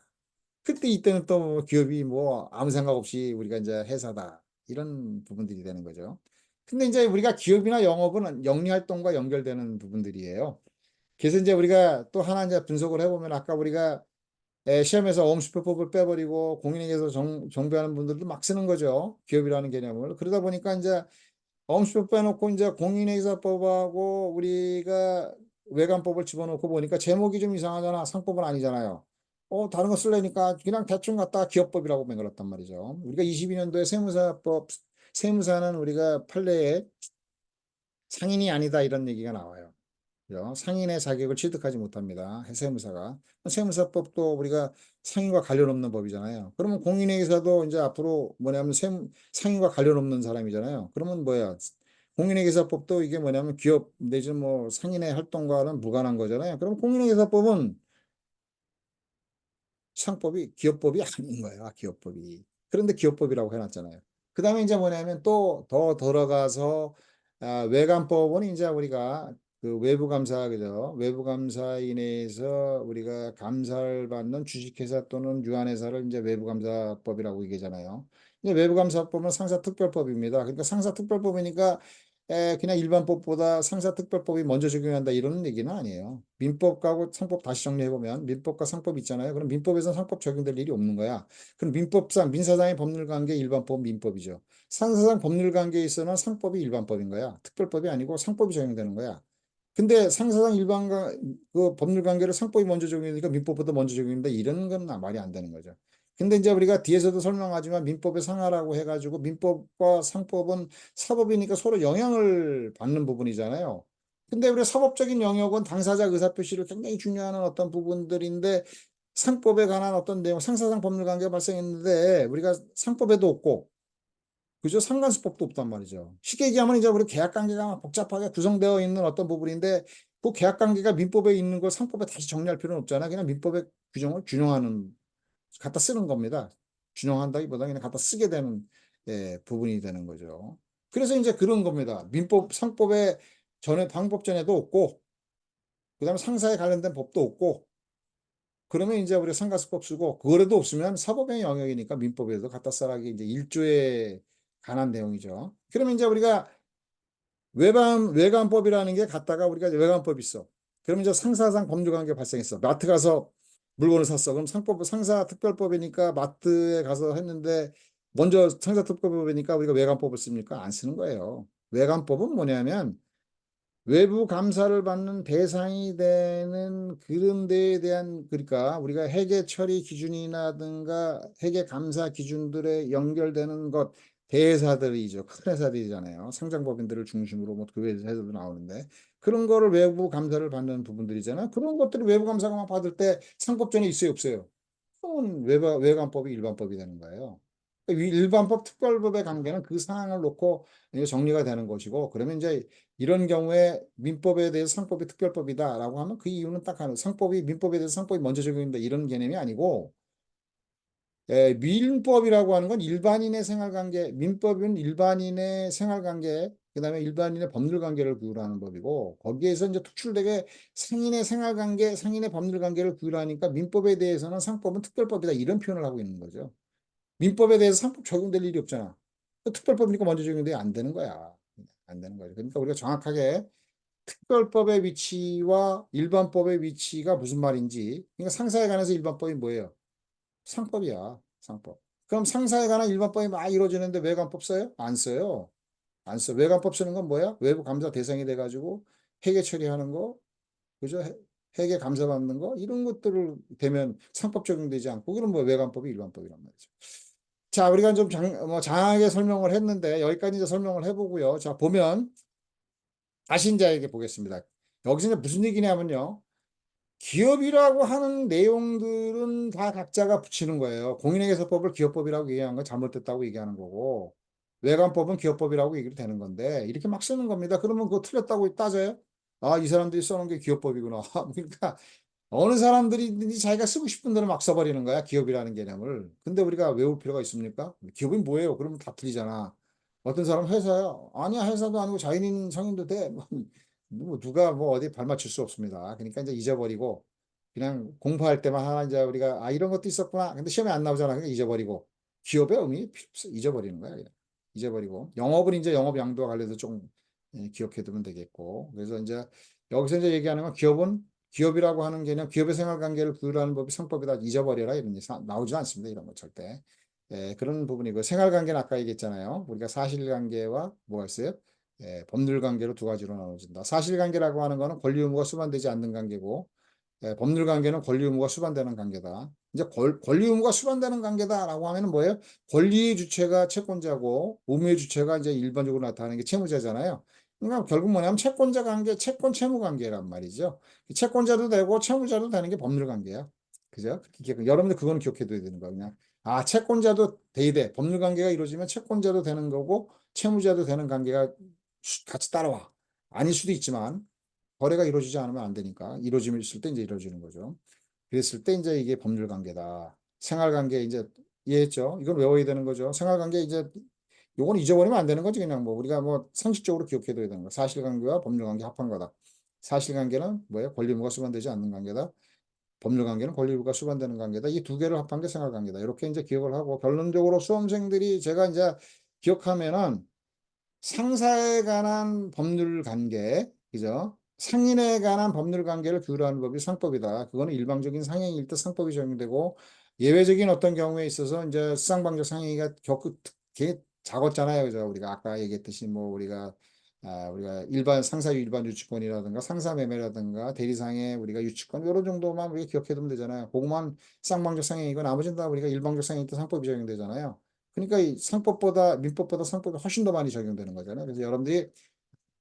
그때 이때는 또 기업이 뭐 아무 생각 없이 우리가 이제 회사다. 이런 부분들이 되는 거죠. 근데 이제 우리가 기업이나 영업은 영리활동과 연결되는 부분들이에요. 그래서 이제 우리가 또 하나 이제 분석을 해보면 아까 우리가 시험에서 어음수표법을 빼버리고 공인에게서 정비하는 분들도 막 쓰는 거죠. 기업이라는 개념을. 그러다 보니까 이제 어음수표 빼놓고 이제 공인회계사법하고 우리가 외관법을 집어넣고 보니까 제목이 좀 이상하잖아. 상법은 아니잖아요. 다른 거 쓰려니까 그냥 대충 갖다가 기업법이라고 만들었단 말이죠. 우리가 22년도에 세무사는 우리가 판례에 상인이 아니다 이런 얘기가 나와요. 그죠? 상인의 자격을 취득하지 못합니다. 세무사가. 세무사법도 우리가 상인과 관련 없는 법이잖아요. 그러면 공인회계사도 이제 앞으로 뭐냐면 상인과 관련 없는 사람이잖아요. 그러면 뭐야? 공인회계사법도 이게 뭐냐면 기업 내지는 뭐 상인의 활동과는 무관한 거잖아요. 그럼 공인회계사법은 상법이 기업법이 아닌 거예요. 기업법이. 그런데 기업법이라고 해놨잖아요. 그 다음에 이제 뭐냐면 또 더 들어가서 외관법은 이제 우리가 그 외부감사 그죠? 외부감사인에서 우리가 감사를 받는 주식회사 또는 유한회사를 이제 외부감사법이라고 얘기하잖아요. 이제 외부감사법은 상사특별법입니다. 그러니까 상사특별법이니까 그냥 일반법보다 상사특별법이 먼저 적용한다 이런 얘기는 아니에요. 민법하고 상법 다시 정리해보면 민법과 상법 있잖아요. 그럼 민법에서는 상법 적용될 일이 없는 거야. 그럼 민법상 민사상의 법률관계 일반법 민법이죠. 상사상 법률관계에 있어서는 상법이 일반법인 거야. 특별법이 아니고 상법이 적용되는 거야. 근데 상사상 그 법률관계를 상법이 먼저 적용되니까 민법보다 먼저 적용된다 이런 건 말이 안 되는 거죠. 근데 이제 우리가 뒤에서도 설명하지만 민법의 상하라고 해가지고 민법과 상법은 사법이니까 서로 영향을 받는 부분이잖아요. 근데 우리 사법적인 영역은 당사자 의사표시를 굉장히 중요한 어떤 부분들인데 상법에 관한 어떤 내용, 상사상 법률관계가 발생했는데 우리가 상법에도 없고 그죠? 상관수법도 없단 말이죠. 쉽게 얘기하면 이제 우리 계약관계가 막 복잡하게 구성되어 있는 어떤 부분인데 그 계약관계가 민법에 있는 걸 상법에 다시 정리할 필요는 없잖아. 그냥 민법의 규정을 준용하는 갖다 쓰는 겁니다. 준용한다기보다 그냥 갖다 쓰게 되는 부분이 되는 거죠. 그래서 이제 그런 겁니다. 민법, 상법에 전에 방법전에도 없고 그다음에 상사에 관련된 법도 없고 그러면 이제 우리가 상가수법 쓰고 그거라도 없으면 사법의 영역이니까 민법에도 갖다 써라기 이제 일조에 관한 내용이죠. 그러면 이제 우리가 외관법이라는 게 갖다가 우리가 외관법 있어. 그러면 이제 상사상 법률관계 발생했어. 마트 가서 물건을 샀어. 그럼 상사특별법이니까 마트에 가서 했는데 먼저 상사특별법이니까 우리가 외관법을 씁니까? 안 쓰는 거예요. 외관법은 뭐냐면 외부 감사를 받는 대상이 되는 그런 데에 대한 그러니까 우리가 회계 처리 기준이라든가 회계 감사 기준들에 연결되는 것 대회사들이죠. 큰 회사들이잖아요. 상장법인들을 중심으로 뭐 그 회사도 나오는데 그런 거를 외부 감사를 받는 부분들이잖아요. 그런 것들이 외부 감사만 받을 때 상법전에 있어요, 없어요? 그건 외관법이 일반법이 되는 거예요. 일반법, 특별법의 관계는 그 사항을 놓고 이제 정리가 되는 것이고, 그러면 이제 이런 경우에 민법에 대해서 상법이 특별법이다라고 하면 그 이유는 딱 하나, 상법이 민법에 대해서 상법이 먼저 적용된다 이런 개념이 아니고, 민법이라고 하는 건 일반인의 생활관계, 민법은 일반인의 생활관계, 그다음에 일반인의 법률관계를 구별하는 법이고, 거기에서 이제 특출되게 상인의 생활관계, 상인의 법률관계를 구별하니까 민법에 대해서는 상법은 특별법이다 이런 표현을 하고 있는 거죠. 민법에 대해서 상법 적용될 일이 없잖아. 특별법이니까 먼저 적용돼야 안 되는 거야. 안 되는 거죠. 그러니까 우리가 정확하게 특별법의 위치와 일반법의 위치가 무슨 말인지, 그러니까 상사에 관해서 일반법이 뭐예요? 상법이야, 상법. 그럼 상사에 관한 일반법이 많이 이루어지는데 외관법 써요? 안 써요. 안 써. 외관법 쓰는 건 뭐야? 외부 감사 대상이 돼가지고 회계 처리하는 거, 그죠? 회계 감사받는 거, 이런 것들을 되면 상법 적용되지 않고, 그럼 뭐 외관법이 일반법이란 말이죠. 자, 우리가 좀 장하게 설명을 했는데, 여기까지 이제 설명을 해보고요. 자, 보면, 다시 이제 이게 보겠습니다. 여기서 이제 무슨 얘기냐면요. 기업이라고 하는 내용들은 다 각자가 붙이는 거예요. 공인회계소법을 기업법이라고 얘기하는 건 잘못됐다고 얘기하는 거고, 외관법은 기업법이라고 얘기를 되는 건데, 이렇게 막 쓰는 겁니다. 그러면 그거 틀렸다고 따져요? 아, 이 사람들이 써놓은 게 기업법이구나. 그러니까, 어느 사람들이 자기가 쓰고 싶은 대로 막 써버리는 거야, 기업이라는 개념을. 근데 우리가 외울 필요가 있습니까? 기업이 뭐예요? 그러면 다 틀리잖아. 어떤 사람은 회사야. 아니야, 회사도 아니고 자연인 성인도 돼. 뭐 누가 뭐 어디 발맞출 수 없습니다. 그러니까 이제 잊어버리고, 그냥 공부할 때만 하나 이제 우리가, 아, 이런 것도 있었구나. 근데 시험에 안 나오잖아. 그러니까 잊어버리고. 기업의 의미 필요 없어. 잊어버리는 거야. 그냥. 잊어버리고. 영업은 이제 영업 양도와 관련해서 좀 기억해두면 되겠고. 그래서 이제 여기서 이제 얘기하는 건 기업은 기업이라고 하는 개념, 기업의 생활관계를 구별하는 법이 상법이다. 잊어버려라. 이런 게 나오지 않습니다. 이런 거 절대. 그런 부분이고, 생활관계는 아까 얘기했잖아요. 우리가 사실관계와 뭐가 있어요? 법률관계로 두 가지로 나눠진다. 사실관계라고 하는 거는 권리 의무가 수반되지 않는 관계고, 법률관계는 권리 의무가 수반되는 관계다. 이제 권리 의무가 수반되는 관계다라고 하면은 뭐예요? 권리의 주체가 채권자고, 의무의 주체가 이제 일반적으로 나타나는 게 채무자잖아요. 그러니까 결국 뭐냐면 채권자 관계, 채권 채무 관계란 말이죠. 채권자도 되고 채무자도 되는 게 법률 관계야. 그죠? 여러분들 그거는 기억해둬야 되는 거야. 그냥 아, 채권자도 돼야 법률 관계가 이루어지면 채권자도 되는 거고 채무자도 되는 관계가 같이 따라와. 아닐 수도 있지만 거래가 이루어지지 않으면 안 되니까 이루어지면 있을 때 이제 이루어지는 거죠. 그랬을 때 이제 이게 법률 관계다. 생활 관계 이제 이해했죠? 이건 외워야 되는 거죠. 생활 관계 이제 요건 잊어버리면 안 되는 거지. 그냥 뭐 우리가 뭐 상식적으로 기억해둬야 되는 거. 사실관계와 법률관계 합한 거다. 사실관계는 뭐예요? 권리의무가 수반되지 않는 관계다. 법률관계는 권리의무가 수반되는 관계다. 이 두 개를 합한 게 생활관계다. 이렇게 이제 기억을 하고 결론적으로 수험생들이 제가 이제 기억하면은 상사에 관한 법률관계, 그죠? 상인에 관한 법률관계를 규율하는 법이 상법이다. 그거는 일방적인 상행일 때 상법이 적용되고 예외적인 어떤 경우에 있어서 이제 수상방적 상행위가 되게 작았잖아요. 그죠? 우리가 아까 얘기했듯이 뭐 우리가 일반 상사 일반 유치권이라든가 상사 매매라든가 대리상의 우리가 유치권 이런 정도만 우리가 기억해 두면 되잖아요. 그것만 쌍방적 상행이고 나머지는 다 우리가 일방적 상행일 때 상법이 적용되잖아요. 그러니까 이 상법보다 민법보다 상법이 훨씬 더 많이 적용되는 거잖아요. 그래서 여러분들이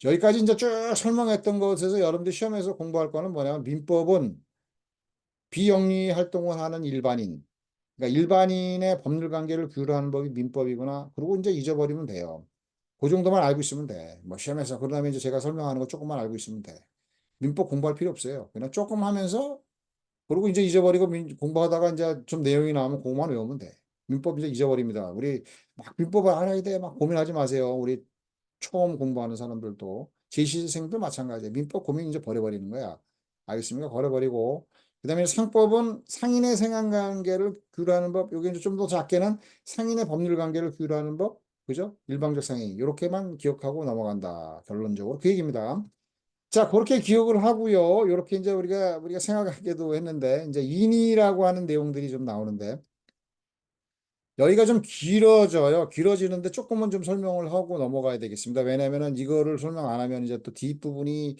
여기까지 이제 쭉 설명했던 것에서 여러분들 시험에서 공부할 거는 뭐냐면 민법은 비영리 활동을 하는 일반인, 그러니까 일반인의 법률 관계를 규율하는 법이 민법이구나. 그리고 이제 잊어버리면 돼요. 그 정도만 알고 있으면 돼. 뭐 시험에서 그다음에 이제 제가 설명하는 거 조금만 알고 있으면 돼. 민법 공부할 필요 없어요. 그냥 조금 하면서 그리고 이제 잊어버리고 공부하다가 이제 좀 내용이 나오면 그것만 외우면 돼. 민법 이제 잊어버립니다. 우리 막 민법을 알아야 돼. 막 고민하지 마세요. 우리 처음 공부하는 사람들도 제시생도 마찬가지예요. 민법 고민 이제 버려버리는 거야. 알겠습니까? 버려버리고 그다음에 상법은 상인의 생활관계를 규율하는 법. 여기 이제 좀 더 작게는 상인의 법률관계를 규율하는 법. 그죠? 일방적 상인. 이렇게만 기억하고 넘어간다. 결론적으로 그 얘기입니다. 자, 그렇게 기억을 하고요. 이렇게 이제 우리가 생각하기도 했는데 이제 인이라고 하는 내용들이 좀 나오는데 여기가 좀 길어져요. 길어지는데 조금만 좀 설명을 하고 넘어가야 되겠습니다. 왜냐면은 이거를 설명 안 하면 이제 또 뒷부분이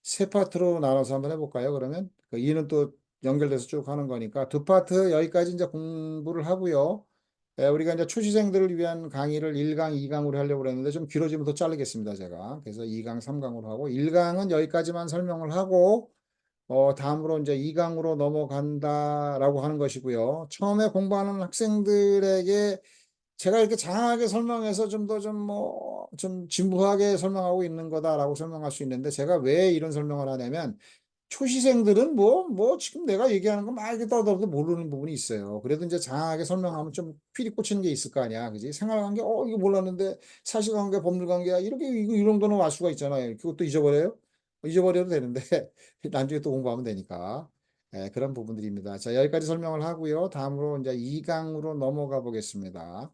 세 파트로 나눠서 한번 해볼까요? 그러면 그 이는 또 연결돼서 쭉 하는 거니까 두 파트 여기까지 이제 공부를 하고요. 우리가 이제 초시생들을 위한 강의를 1강, 2강으로 하려고 그랬는데 좀 길어지면 더 자르겠습니다, 제가. 그래서 2강, 3강으로 하고 1강은 여기까지만 설명을 하고 다음으로 이제 2강으로 넘어간다라고 하는 것이고요. 처음에 공부하는 학생들에게 제가 이렇게 장황하게 설명해서 좀 더 좀 뭐 좀 진부하게 설명하고 있는 거다라고 설명할 수 있는데, 제가 왜 이런 설명을 하냐면 초시생들은 뭐 지금 내가 얘기하는 거 막 이렇게 떠들어도 모르는 부분이 있어요. 그래도 인제 장황하게 설명하면 좀 필이 꽂히는 게 있을 거 아니야. 그지? 생활관계 이거 몰랐는데 사실관계, 법률관계야. 이렇게 이거 이 정도는 알 수가 있잖아요. 그것도 잊어버려요? 잊어버려도 되는데 나중에 또 공부하면 되니까. 예, 그런 부분들입니다. 자, 여기까지 설명을 하고요. 다음으로 인제 2 강으로 넘어가 보겠습니다.